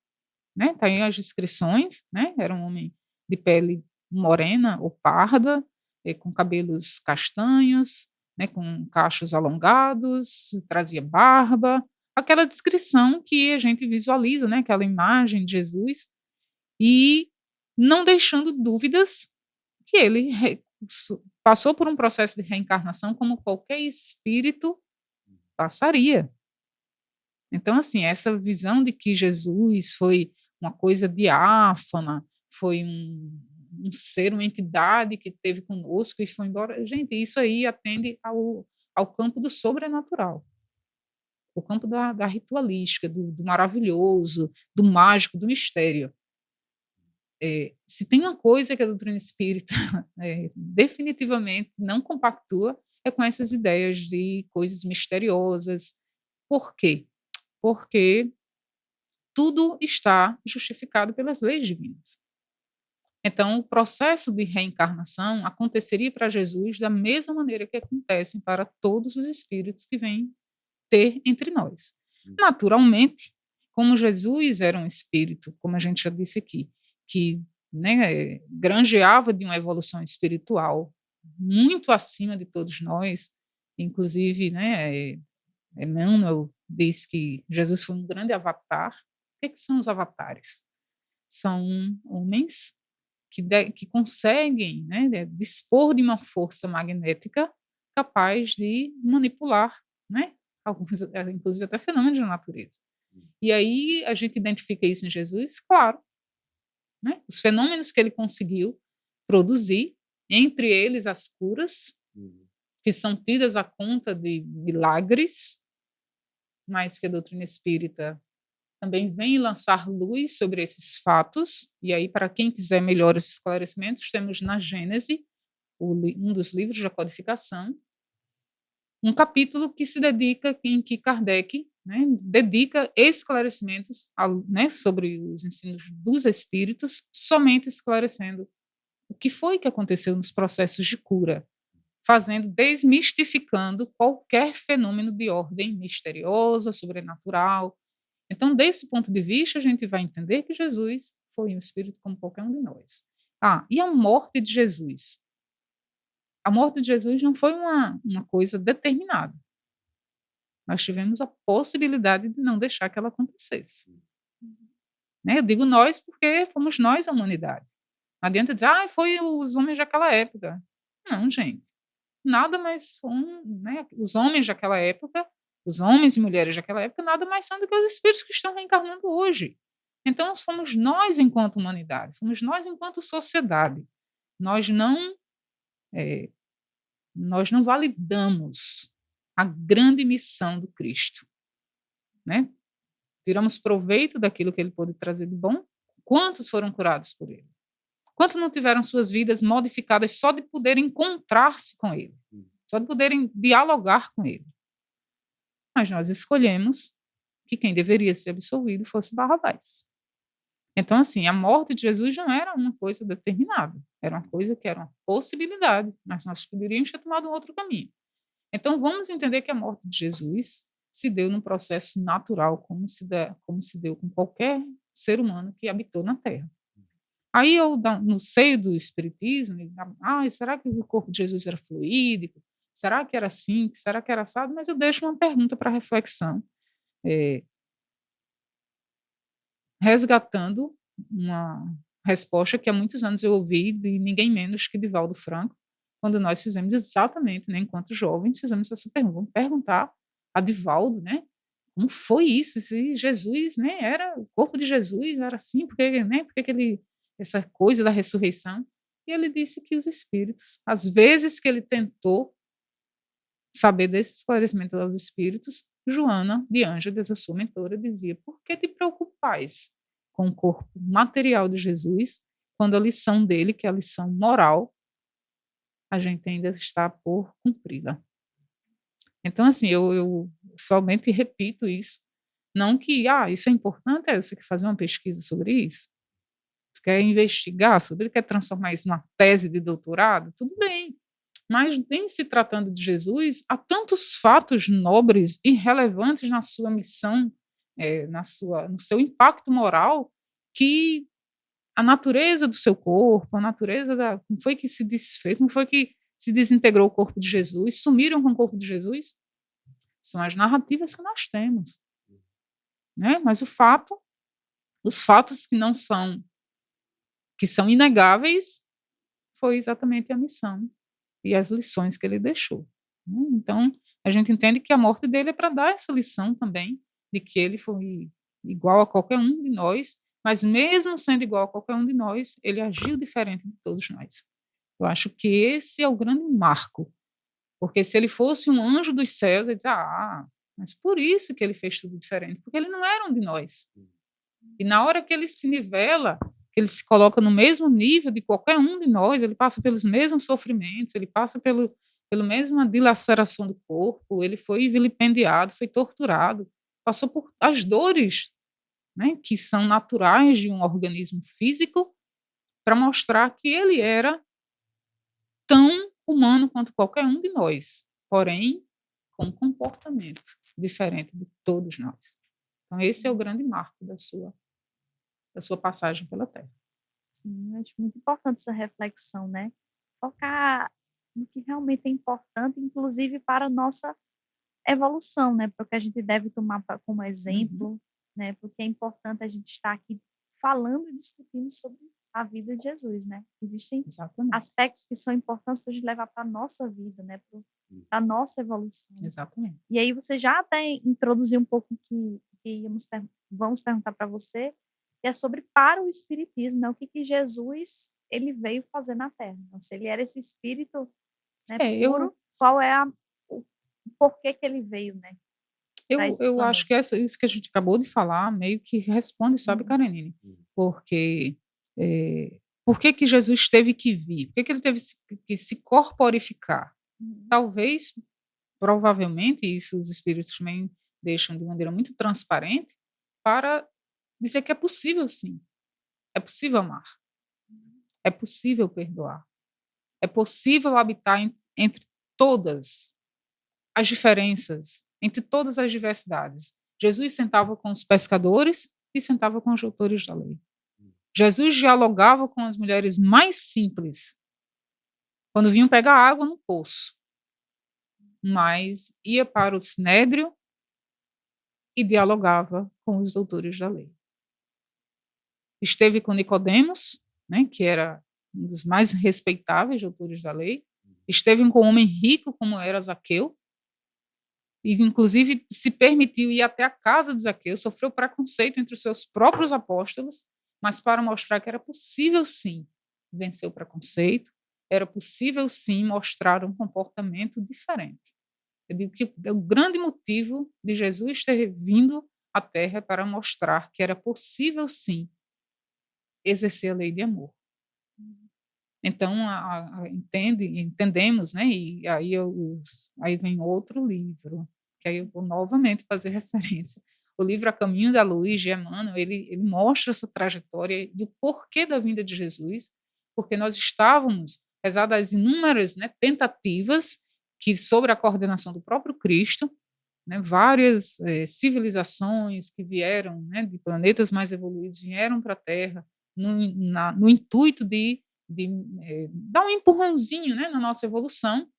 né? Tá aí as descrições, né? Era um homem de pele morena ou parda, com cabelos castanhos, né? Com cachos alongados, trazia barba, aquela descrição que a gente visualiza, né? Aquela imagem de Jesus, e não deixando dúvidas que ele passou por um processo de reencarnação como qualquer espírito passaria. Então, assim, essa visão de que Jesus foi uma coisa diáfana, foi um ser, uma entidade que esteve conosco e foi embora, gente, isso aí atende ao campo do sobrenatural, o campo da ritualística, do maravilhoso, do mágico, do mistério. Se tem uma coisa que a doutrina espírita definitivamente não compactua, é com essas ideias de coisas misteriosas. Por quê? Porque tudo está justificado pelas leis divinas. Então, o processo de reencarnação aconteceria para Jesus da mesma maneira que acontece para todos os espíritos que vêm ter entre nós. Naturalmente, como Jesus era um espírito, como a gente já disse aqui, que, né, granjeava de uma evolução espiritual muito acima de todos nós, inclusive, né, Emmanuel diz que Jesus foi um grande avatar. O que são os avatares? São homens que conseguem, né, dispor de uma força magnética capaz de manipular, né, alguns, inclusive até fenômenos da natureza. E aí a gente identifica isso em Jesus, claro, né, os fenômenos que ele conseguiu produzir, entre eles as curas, que são tidas à conta de milagres, mas que a doutrina espírita também vem lançar luz sobre esses fatos. E aí, para quem quiser melhores esclarecimentos, temos na Gênese, um dos livros da codificação, um capítulo que se dedica, em que Kardec, né, dedica esclarecimentos né, sobre os ensinos dos espíritos, somente esclarecendo o que foi que aconteceu nos processos de cura, desmistificando qualquer fenômeno de ordem misteriosa, sobrenatural. Então, desse ponto de vista, a gente vai entender que Jesus foi um espírito como qualquer um de nós. E a morte de Jesus? A morte de Jesus não foi uma coisa determinada. Nós tivemos a possibilidade de não deixar que ela acontecesse. Né? Eu digo nós porque fomos nós a humanidade. Não adianta dizer, foi os homens daquela época. Não, gente. Nada mais são, né? Os homens daquela época, os homens e mulheres daquela época, nada mais são do que os espíritos que estão reencarnando hoje. Então, fomos nós enquanto humanidade, fomos nós enquanto sociedade. Nós não validamos a grande missão do Cristo, né? Tiramos proveito daquilo que ele pôde trazer de bom. Quantos foram curados por ele? Quantos não tiveram suas vidas modificadas só de poderem encontrar-se com ele, só de poderem dialogar com ele? Mas nós escolhemos que quem deveria ser absolvido fosse Barrabás. Então, assim, a morte de Jesus não era uma coisa determinada, era uma coisa que era uma possibilidade, mas nós poderíamos ter tomado um outro caminho. Então, vamos entender que a morte de Jesus se deu num processo natural, como se deu com qualquer ser humano que habitou na Terra. Aí, no seio do Espiritismo, será que o corpo de Jesus era fluídico? Será que era assim? Será que era assado? Mas eu deixo uma pergunta para reflexão, resgatando uma resposta que há muitos anos eu ouvi de ninguém menos que Divaldo Franco, quando nós fizemos exatamente, né, enquanto jovens, fizemos essa pergunta. Vamos perguntar a Divaldo, né, como foi isso? Se Jesus, né, o corpo de Jesus era assim, porque essa coisa da ressurreição? E ele disse que os espíritos, às vezes que ele tentou saber desse esclarecimento aos espíritos, Joana de Ângeles, a sua mentora, dizia: por que te preocupais com o corpo material de Jesus, quando a lição dele, que é a lição moral, a gente ainda está por cumpri-la? Então, assim, eu somente repito isso. Não que, isso é importante, você quer fazer uma pesquisa sobre isso? Você quer investigar sobre isso? Quer transformar isso numa tese de doutorado? Tudo bem. Mas, em se tratando de Jesus, há tantos fatos nobres e relevantes na sua missão, no seu impacto moral, que a natureza do seu corpo, a natureza como foi que se desfez, como foi que se desintegrou o corpo de Jesus, sumiram com o corpo de Jesus, são as narrativas que nós temos. Né? Mas os fatos que são inegáveis, foi exatamente a missão e as lições que ele deixou. Né? Então, a gente entende que a morte dele é para dar essa lição também, de que ele foi igual a qualquer um de nós, mas mesmo sendo igual a qualquer um de nós, ele agiu diferente de todos nós. Eu acho que esse é o grande marco, porque se ele fosse um anjo dos céus, ele diz, mas por isso que ele fez tudo diferente, porque ele não era um de nós. E na hora que ele se nivela, que ele se coloca no mesmo nível de qualquer um de nós, ele passa pelos mesmos sofrimentos, ele passa pela mesma dilaceração do corpo, ele foi vilipendiado, foi torturado, passou por as dores, né, que são naturais de um organismo físico, para mostrar que ele era tão humano quanto qualquer um de nós, porém com um comportamento diferente de todos nós. Então, esse é o grande marco da sua passagem pela Terra. Sim, eu acho muito importante essa reflexão, né? Focar no que realmente é importante, inclusive para a nossa evolução, né? Porque a gente deve tomar como exemplo, né? Porque é importante a gente estar aqui falando e discutindo sobre a vida de Jesus, né? Existem aspectos que são importantes para a gente levar para a nossa vida, né? Para a nossa evolução. Exatamente. E aí você já até introduziu um pouco que vamos perguntar para você, que é sobre para o Espiritismo, né? O que Jesus ele veio fazer na Terra. Então, se ele era esse espírito, né, puro, qual é o porquê que ele veio, né? Eu acho que isso que a gente acabou de falar meio que responde, sabe, Karenine? Porque por que Jesus teve que vir? Por que ele teve que se corporificar? Talvez, provavelmente, isso os espíritos também deixam de maneira muito transparente para dizer que é possível, sim. É possível amar. É possível perdoar. É possível habitar entre todas as diferenças, entre todas as diversidades. Jesus sentava com os pescadores e sentava com os doutores da lei. Jesus dialogava com as mulheres mais simples quando vinham pegar água no poço, mas ia para o sinédrio e dialogava com os doutores da lei. Esteve com Nicodemos, né, que era um dos mais respeitáveis doutores da lei. Esteve com um homem rico como era Zaqueu, e inclusive se permitiu ir até a casa de Zaqueu, sofreu preconceito entre os seus próprios apóstolos, mas para mostrar que era possível sim vencer o preconceito, era possível sim mostrar um comportamento diferente. Eu digo que o grande motivo de Jesus ter vindo à Terra é para mostrar que era possível sim exercer a lei de amor. Então, entendemos, né? E aí vem outro livro, que aí eu vou novamente fazer referência. O livro A Caminho da Luz, de Emmanuel, ele mostra essa trajetória e o porquê da vinda de Jesus, porque nós estávamos, apesar das inúmeras, né, tentativas que, sobre a coordenação do próprio Cristo, né, várias civilizações que vieram, né, de planetas mais evoluídos, vieram para a Terra no intuito de dar um empurrãozinho, né, na nossa evolução,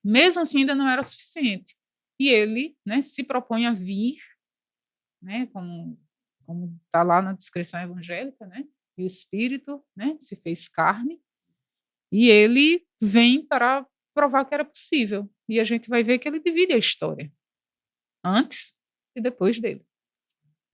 mesmo assim ainda não era suficiente. E ele, né, se propõe a vir, né, como está lá na descrição evangélica, né, e o Espírito, né, se fez carne, e ele vem para provar que era possível. E a gente vai ver que ele divide a história, antes e depois dele,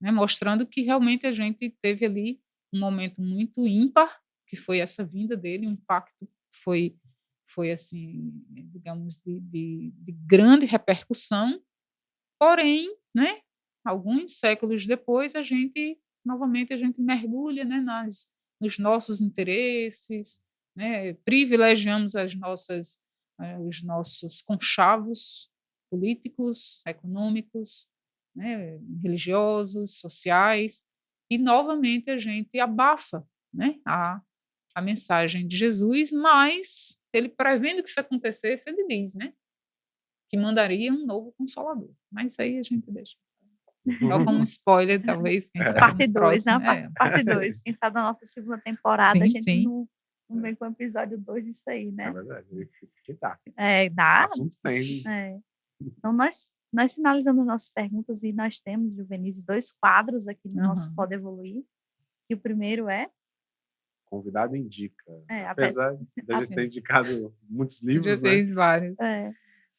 né, mostrando que realmente a gente teve ali um momento muito ímpar, que foi essa vinda dele, um impacto foi assim, digamos, de grande repercussão, porém, né, alguns séculos depois, novamente, a gente mergulha, né, nos nossos interesses, né, privilegiamos os nossos conchavos políticos, econômicos, né, religiosos, sociais, e novamente a gente abafa, né, a mensagem de Jesus, mas ele, prevendo que isso acontecesse, ele diz, né, que mandaria um novo Consolador. Mas isso aí a gente deixa. Só como spoiler, talvez, quem sabe Parte no 2, próximo. né? Parte 2. Quem sabe na nossa segunda temporada a Sim, gente sim. não vem com o episódio 2 disso aí, É né? verdade. Que dá. Dá. Assuntos tem. Então, nós finalizamos nossas perguntas e nós temos, Juvenise, 2 quadros aqui no nosso Pode Evoluir. E o primeiro é... Convidado indica. É, Apesar da gente ter indicado muitos livros, Já fez vários.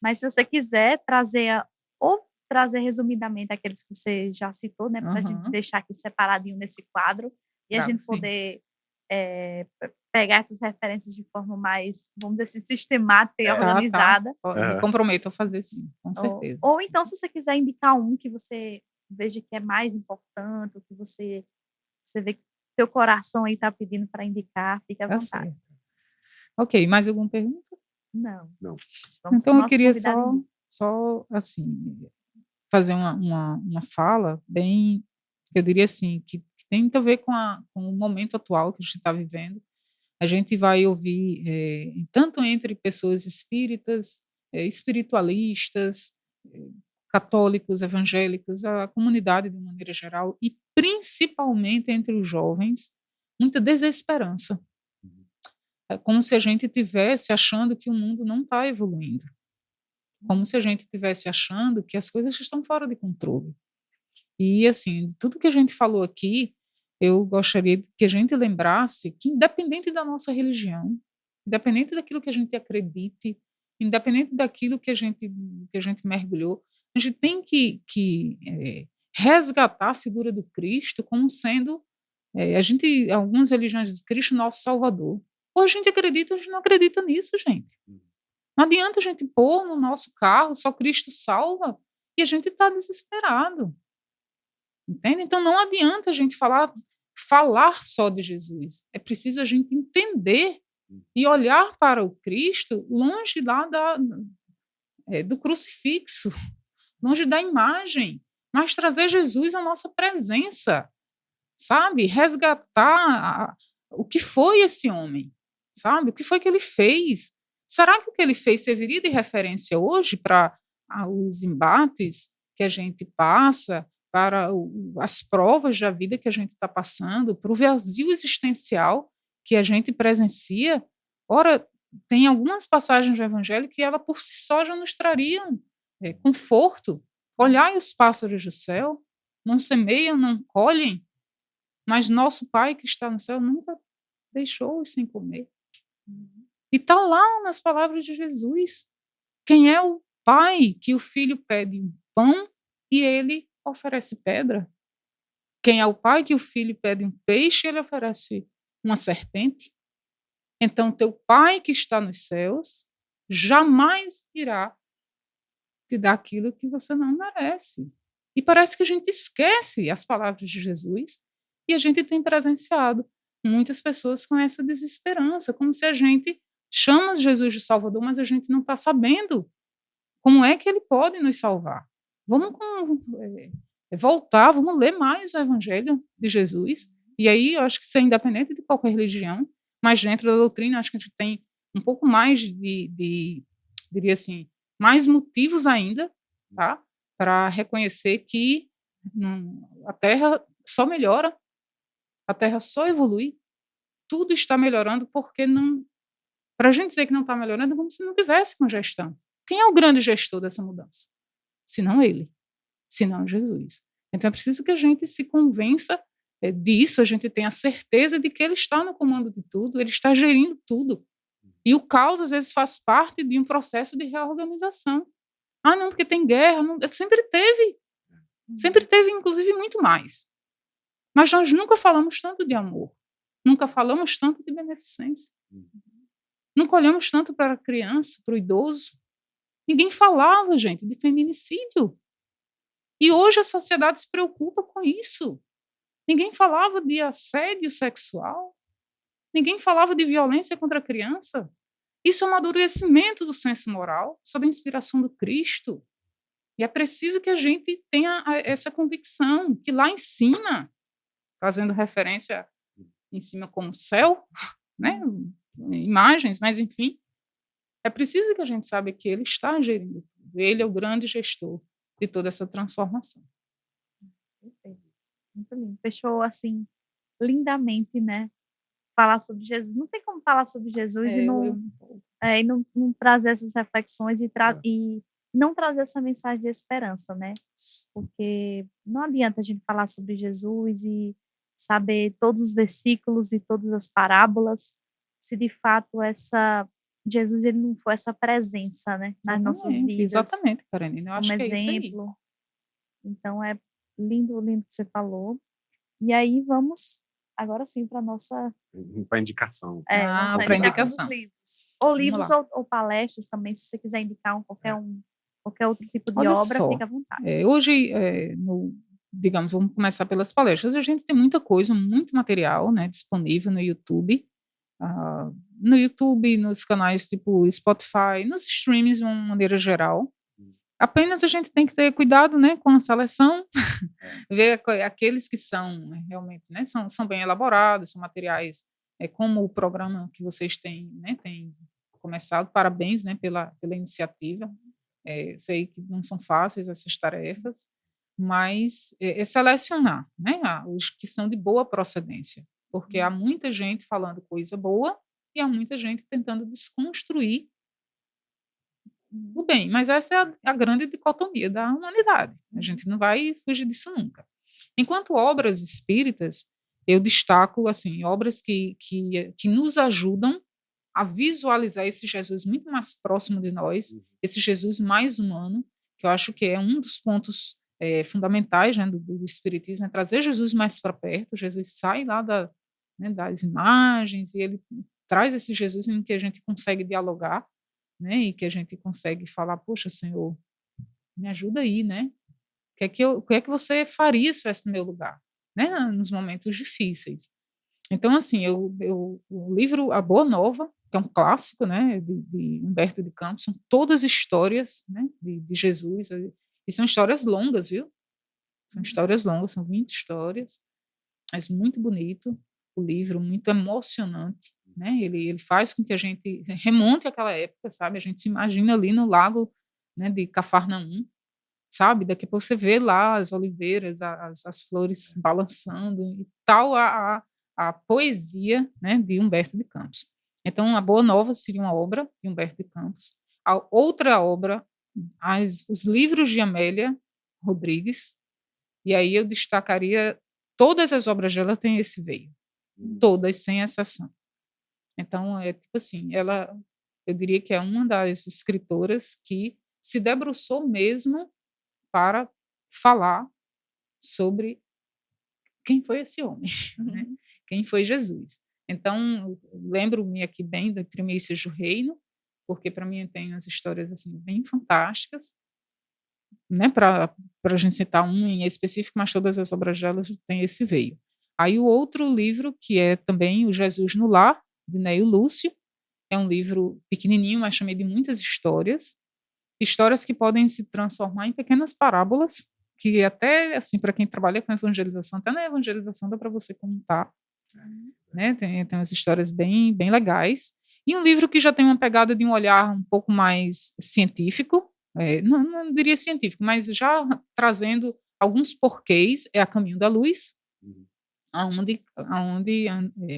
Mas se você quiser trazer resumidamente aqueles que você já citou, né, para a gente deixar aqui separadinho nesse quadro e a gente poder pegar essas referências de forma mais, vamos dizer assim, sistemática e organizada. Me comprometo a fazer sim, com certeza. Ou então, se você quiser indicar um que você veja que é mais importante, que você vê que seu coração aí está pedindo para indicar, fique à vontade. Certo. Ok, mais alguma pergunta? Não. Então eu queria só assim fazer uma fala bem, eu diria assim, que tem muito a ver com o momento atual que a gente está vivendo. A gente vai ouvir, tanto entre pessoas espíritas, espiritualistas, católicos, evangélicos, a comunidade de uma maneira geral, e principalmente entre os jovens, muita desesperança. É como se a gente estivesse achando que o mundo não está evoluindo. Como se a gente estivesse achando que as coisas estão fora de controle. E, assim, de tudo que a gente falou aqui, eu gostaria que a gente lembrasse que, independente da nossa religião, independente daquilo que a gente acredite, independente daquilo que a gente mergulhou, a gente tem que resgatar a figura do Cristo como sendo, algumas religiões dizem Cristo nosso Salvador. Ou a gente acredita ou a gente não acredita nisso, gente. Não adianta a gente pôr no nosso carro só Cristo salva e a gente está desesperado. Entende? Então não adianta a gente falar só de Jesus. É preciso a gente entender e olhar para o Cristo longe lá do crucifixo, longe da imagem, mas trazer Jesus à nossa presença, sabe? Resgatar o que foi esse homem, sabe? O que foi que ele fez? Será que o que ele fez serviria de referência hoje para os embates que a gente passa, para as provas da vida que a gente está passando, para o vazio existencial que a gente presencia? Ora, tem algumas passagens do Evangelho que ela por si só já nos trariam conforto. Olhai os pássaros do céu, não semeiam, não colhem, mas nosso Pai que está no céu nunca deixou-os sem comer. E está lá nas palavras de Jesus. Quem é o pai que o filho pede um pão e ele oferece pedra? Quem é o pai que o filho pede um peixe e ele oferece uma serpente? Então, teu pai que está nos céus jamais irá te dar aquilo que você não merece. E parece que a gente esquece as palavras de Jesus e a gente tem presenciado muitas pessoas com essa desesperança, como se a gente chama Jesus de Salvador, mas a gente não está sabendo como é que ele pode nos salvar. Vamos voltar, vamos ler mais o Evangelho de Jesus. E aí eu acho que isso é independente de qualquer religião, mas dentro da doutrina acho que a gente tem um pouco mais diria assim, mais motivos ainda, tá? Para reconhecer que a Terra só melhora, a Terra só evolui, tudo está melhorando porque não. Para a gente dizer que não está melhorando, é como se não tivesse uma gestão. Quem é o grande gestor dessa mudança? Se não ele, se não Jesus. Então é preciso que a gente se convença disso, a gente tenha certeza de que ele está no comando de tudo, ele está gerindo tudo. E o caos, às vezes, faz parte de um processo de reorganização. Ah, não, porque tem guerra. Não, sempre teve, inclusive, muito mais. Mas nós nunca falamos tanto de amor, nunca falamos tanto de beneficência. Nunca olhamos tanto para a criança, para o idoso. Ninguém falava, gente, de feminicídio. E hoje a sociedade se preocupa com isso. Ninguém falava de assédio sexual. Ninguém falava de violência contra a criança. Isso é um amadurecimento do senso moral, sob a inspiração do Cristo. E é preciso que a gente tenha essa convicção, que lá em cima, fazendo referência em cima como céu, né? Imagens, mas enfim, é preciso que a gente saiba que ele está gerindo tudo. Ele é o grande gestor de toda essa transformação. Perfeito. Muito lindo. Fechou assim lindamente, né? Falar sobre Jesus. Não tem como falar sobre Jesus e não trazer essas reflexões e não trazer essa mensagem de esperança, né? Porque não adianta a gente falar sobre Jesus e saber todos os versículos e todas as parábolas, se de fato Jesus ele não for essa presença, né, nas nossas vidas. Exatamente, Karenina, eu acho que é isso aí. Exemplo. Então é lindo que você falou. E aí vamos agora sim para nossa para indicação. Para indicação dos livros. Ou livros ou palestras também, se você quiser indicar qualquer outro tipo de obra, fica à vontade. Hoje, digamos, vamos começar pelas palestras. A gente tem muita coisa, muito material, né, disponível no YouTube. No YouTube, nos canais tipo Spotify, nos streams de uma maneira geral. Apenas a gente tem que ter cuidado, né, com a seleção, ver aqueles que são realmente, né, são bem elaborados, são materiais como o programa que vocês têm, né, tem começado. Parabéns, né, pela iniciativa. Sei que não são fáceis essas tarefas, mas selecionar, né, os que são de boa procedência, porque há muita gente falando coisa boa e há muita gente tentando desconstruir o bem, mas essa é a grande dicotomia da humanidade. A gente não vai fugir disso nunca. Enquanto obras espíritas, eu destaco assim obras que nos ajudam a visualizar esse Jesus muito mais próximo de nós, esse Jesus mais humano, que eu acho que é um dos pontos fundamentais, né, do Espiritismo, é trazer Jesus mais para perto. Jesus sai lá das imagens e ele traz esse Jesus em que a gente consegue dialogar, né, e que a gente consegue falar, poxa, Senhor, me ajuda aí, né? O que é que você faria se estivesse no meu lugar, né, nos momentos difíceis? Então, assim, o livro A Boa Nova, que é um clássico, né, de Humberto de Campos, são todas histórias, né, de Jesus, e são histórias longas, viu? São histórias longas, são 20 histórias, mas muito bonito o livro, muito emocionante, né? Ele faz com que a gente remonte àquela época, sabe? A gente se imagina ali no lago, né, de Cafarnaum, sabe? Daqui a pouco você vê lá as oliveiras, as flores balançando e tal, a poesia, né, de Humberto de Campos. Então, A Boa Nova seria uma obra de Humberto de Campos. A outra obra, os livros de Amélia Rodrigues, e aí eu destacaria todas as obras dela têm esse veio, todas, sem exceção. Então, é tipo assim, eu diria que é uma das escritoras que se debruçou mesmo para falar sobre quem foi esse homem, né? Quem foi Jesus. Então, lembro-me aqui bem da Primícias do Reino, porque para mim tem umas histórias assim bem fantásticas, né? Para a gente citar um em específico, mas todas as obras delas têm esse veio. Aí o outro livro, que é também o Jesus no Lar, de Neio Lúcio, é um livro pequenininho, mas também de muitas histórias, histórias que podem se transformar em pequenas parábolas, que até, assim, para quem trabalha com evangelização, até na evangelização dá para você contar, né? Tem umas histórias bem, bem legais. E um livro que já tem uma pegada de um olhar um pouco mais científico, não diria científico, mas já trazendo alguns porquês, é A Caminho da Luz, aonde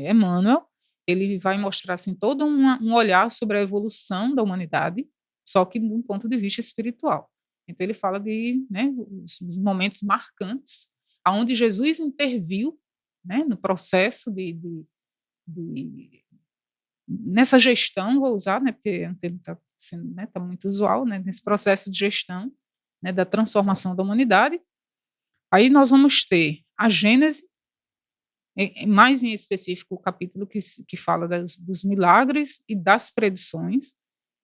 Emmanuel ele vai mostrar assim todo um olhar sobre a evolução da humanidade, só que de um ponto de vista espiritual. Então ele fala de, né, os momentos marcantes aonde Jesus interviu, né, no processo nessa gestão, vou usar, né, porque está né, tá muito usual, né, nesse processo de gestão, né, da transformação da humanidade. Aí nós vamos ter a Gênese, mais em específico o capítulo que fala dos milagres e das predições.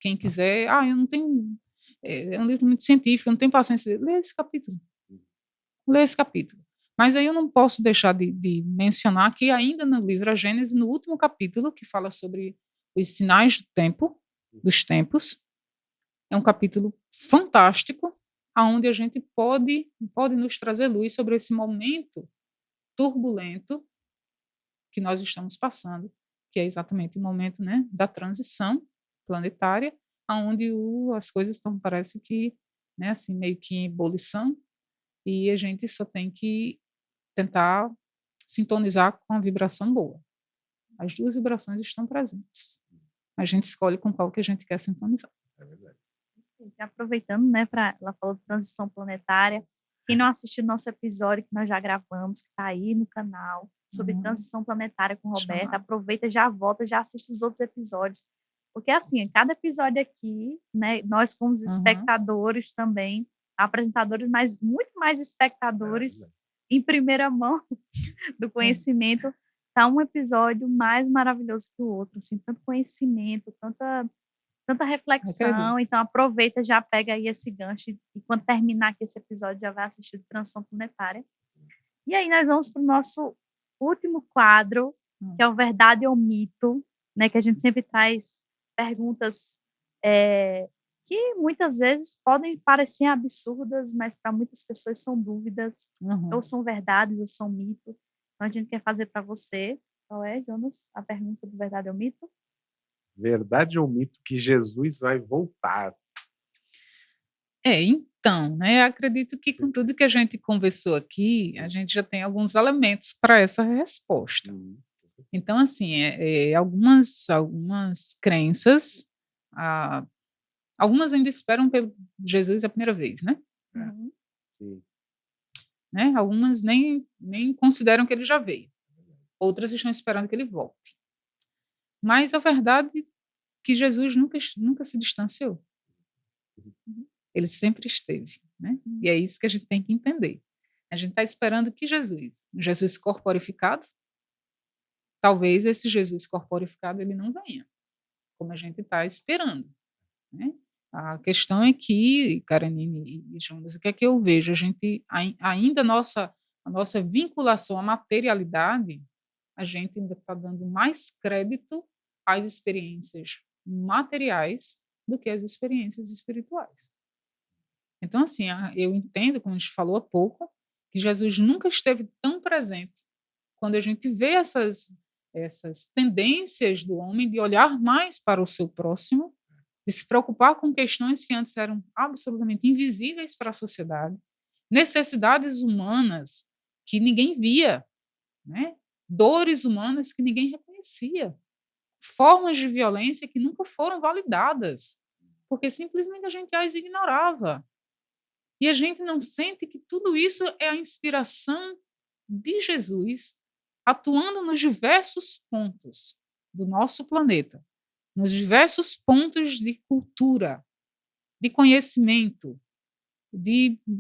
Quem quiser, eu não tenho, é um livro muito científico, eu não tenho paciência, lê esse capítulo. Lê esse capítulo. Mas aí eu não posso deixar de mencionar que ainda no livro A Gênese, no último capítulo, que fala sobre os sinais do tempo, dos tempos, é um capítulo fantástico, aonde a gente pode nos trazer luz sobre esse momento turbulento que nós estamos passando, que é exatamente o momento, né, da transição planetária, aonde as coisas estão, parece que, né, assim, meio que em ebulição, e a gente só tem que tentar sintonizar com a vibração boa. As duas vibrações estão presentes. A gente escolhe com qual que a gente quer sintonizar. É verdade. Aproveitando, né, ela falou de transição planetária. Quem não assistiu nosso episódio que nós já gravamos, que está aí no canal, sobre transição planetária com Roberta, aproveita, já volta, já assiste os outros episódios. Porque, assim, cada episódio aqui, né, nós como espectadores também, apresentadores, mas muito mais espectadores em primeira mão do conhecimento, tá um episódio mais maravilhoso que o outro, assim, tanto conhecimento, tanta reflexão. Então aproveita, já pega aí esse gancho e quando terminar aqui esse episódio já vai assistir de Transição Planetária. E aí nós vamos para o nosso último quadro, que é o Verdade ou Mito, né, que a gente sempre traz perguntas que muitas vezes podem parecer absurdas, mas para muitas pessoas são dúvidas, ou são verdades ou são mitos. Então a gente quer fazer para você. Qual é, Jonas, a pergunta do Verdade ou Mito? Verdade ou mito que Jesus vai voltar? Então, né, acredito que com tudo que a gente conversou aqui, a gente já tem alguns elementos para essa resposta. Então, assim, algumas crenças, algumas ainda esperam pelo Jesus a primeira vez, né? Sim. Né? Algumas nem consideram que ele já veio. Outras estão esperando que ele volte. Mas a verdade é que Jesus nunca se distanciou. Ele sempre esteve, né? E é isso que a gente tem que entender. A gente está esperando que Jesus corporificado, talvez esse Jesus corporificado ele não venha, como a gente está esperando, né? A questão é que, Karenine e Jonas, o que é que eu vejo? A gente ainda a nossa vinculação à materialidade, a gente ainda está dando mais crédito às experiências materiais do que às experiências espirituais. Então, assim, eu entendo, como a gente falou há pouco, que Jesus nunca esteve tão presente. Quando a gente vê essas tendências do homem de olhar mais para o seu próximo, de se preocupar com questões que antes eram absolutamente invisíveis para a sociedade, necessidades humanas que ninguém via, né? Dores humanas que ninguém reconhecia. formas de violência que nunca foram validadas, porque simplesmente a gente as ignorava. E a gente não sente que tudo isso é a inspiração de Jesus atuando nos diversos pontos do nosso planeta, nos diversos pontos de cultura, de conhecimento,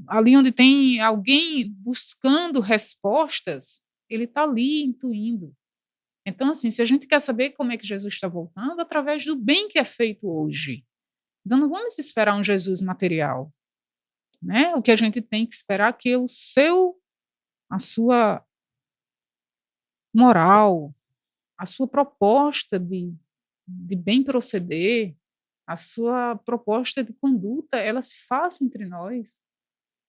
ali onde tem alguém buscando respostas, ele está ali intuindo. Então, assim, se a gente quer saber como é que Jesus está voltando, através do bem que é feito hoje. Então, não vamos esperar um Jesus material, né? O que a gente tem que esperar é que a sua moral, a sua proposta de bem proceder, a sua proposta de conduta, ela se faça entre nós.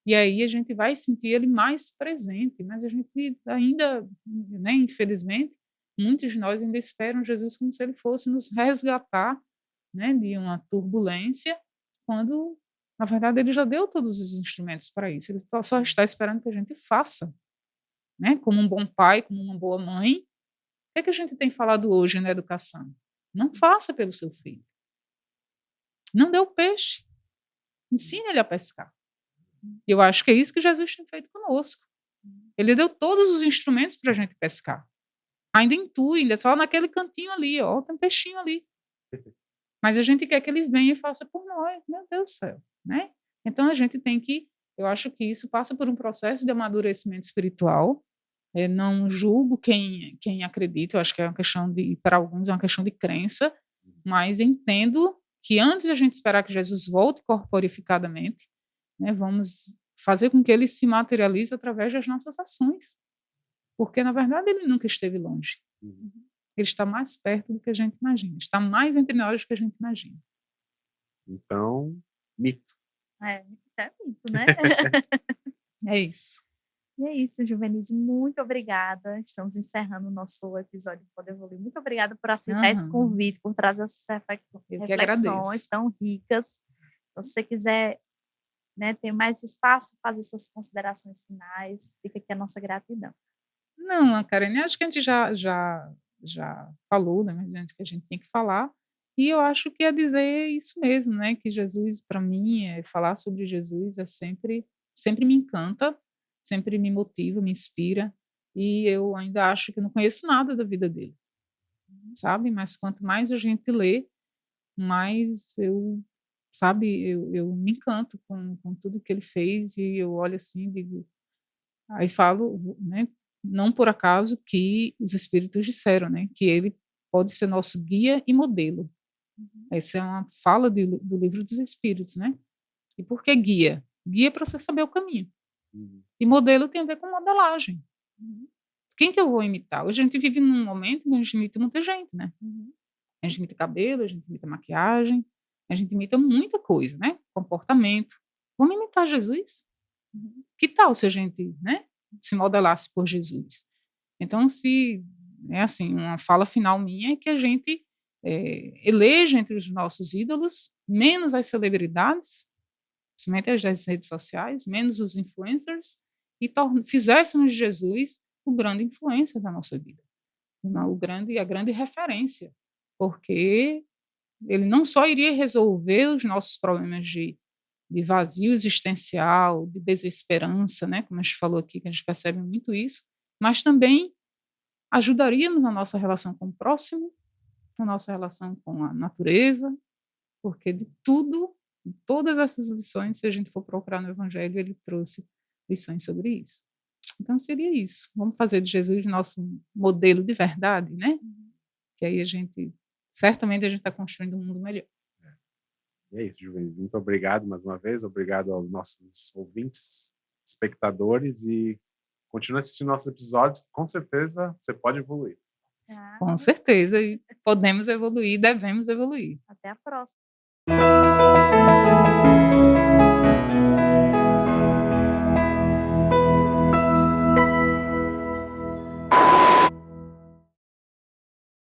E aí a gente vai sentir ele mais presente, mas a gente ainda, né, infelizmente, muitos de nós ainda esperam Jesus como se ele fosse nos resgatar, né, de uma turbulência, quando, na verdade, ele já deu todos os instrumentos para isso, ele só está esperando que a gente faça, né, como um bom pai, como uma boa mãe. O que é que a gente tem falado hoje na educação? Não faça pelo seu filho. Não dê o peixe, ensine ele a pescar. Eu acho que é isso que Jesus tem feito conosco. Ele deu todos os instrumentos para a gente pescar. Ainda intui, ainda só naquele cantinho ali, ó, tem um peixinho ali. Mas a gente quer que ele venha e faça por nós, meu Deus do céu, né? Então a gente tem que, eu acho que isso passa por um processo de amadurecimento espiritual. Não julgo quem acredita, eu acho que é uma questão de, para alguns, é uma questão de crença, mas entendo que antes de a gente esperar que Jesus volte corporificadamente, né, vamos fazer com que ele se materialize através das nossas ações. Porque, na verdade, ele nunca esteve longe. Ele está mais perto do que a gente imagina. Está mais entre nós do que a gente imagina. Então, mito. É mito, né? É isso. E é isso, Juvenise. Muito obrigada. Estamos encerrando o nosso episódio do Poder Evoluir. Muito obrigada por aceitar esse convite, por trazer essas reflexões tão ricas. Então, se você quiser, né, ter mais espaço para fazer suas considerações finais, fica aqui a nossa gratidão. Não, Karen, acho que a gente já falou, né, mas antes que a gente tinha que falar, e eu acho que é dizer isso mesmo, né, que Jesus, para mim, falar sobre Jesus sempre me encanta, sempre me motiva, me inspira, e eu ainda acho que eu não conheço nada da vida dele, sabe? Mas quanto mais a gente lê, mais eu me encanto com tudo que ele fez, e eu olho assim, digo, aí falo, né, não por acaso que os espíritos disseram, né, que ele pode ser nosso guia e modelo. Essa é uma fala do livro dos espíritos, né? E por que guia? Guia para você saber o caminho. E modelo tem a ver com modelagem. Quem que eu vou imitar? Hoje a gente vive num momento em que a gente imita muita gente, né? A gente imita cabelo, a gente imita maquiagem, a gente imita muita coisa, né? Comportamento. Vamos imitar Jesus? Que tal se a gente, né, se modelasse por Jesus? Então, se é assim, uma fala final minha é que a gente eleja entre os nossos ídolos menos as celebridades, principalmente as das redes sociais, menos os influencers, e fizéssemos de Jesus o grande influência da nossa vida, a grande referência, porque ele não só iria resolver os nossos problemas de vazio existencial, de desesperança, né, como a gente falou aqui, que a gente percebe muito isso, mas também ajudaríamos a nossa relação com o próximo, a nossa relação com a natureza, porque de todas essas lições, se a gente for procurar no Evangelho, ele trouxe lições sobre isso. Então seria isso. Vamos fazer de Jesus nosso modelo de verdade, né? Que aí certamente a gente está construindo um mundo melhor. É isso, Juvenil. Muito obrigado mais uma vez. Obrigado aos nossos ouvintes, espectadores, e continue assistindo nossos episódios. Com certeza você pode evoluir. Com certeza. E podemos evoluir, devemos evoluir. Até a próxima.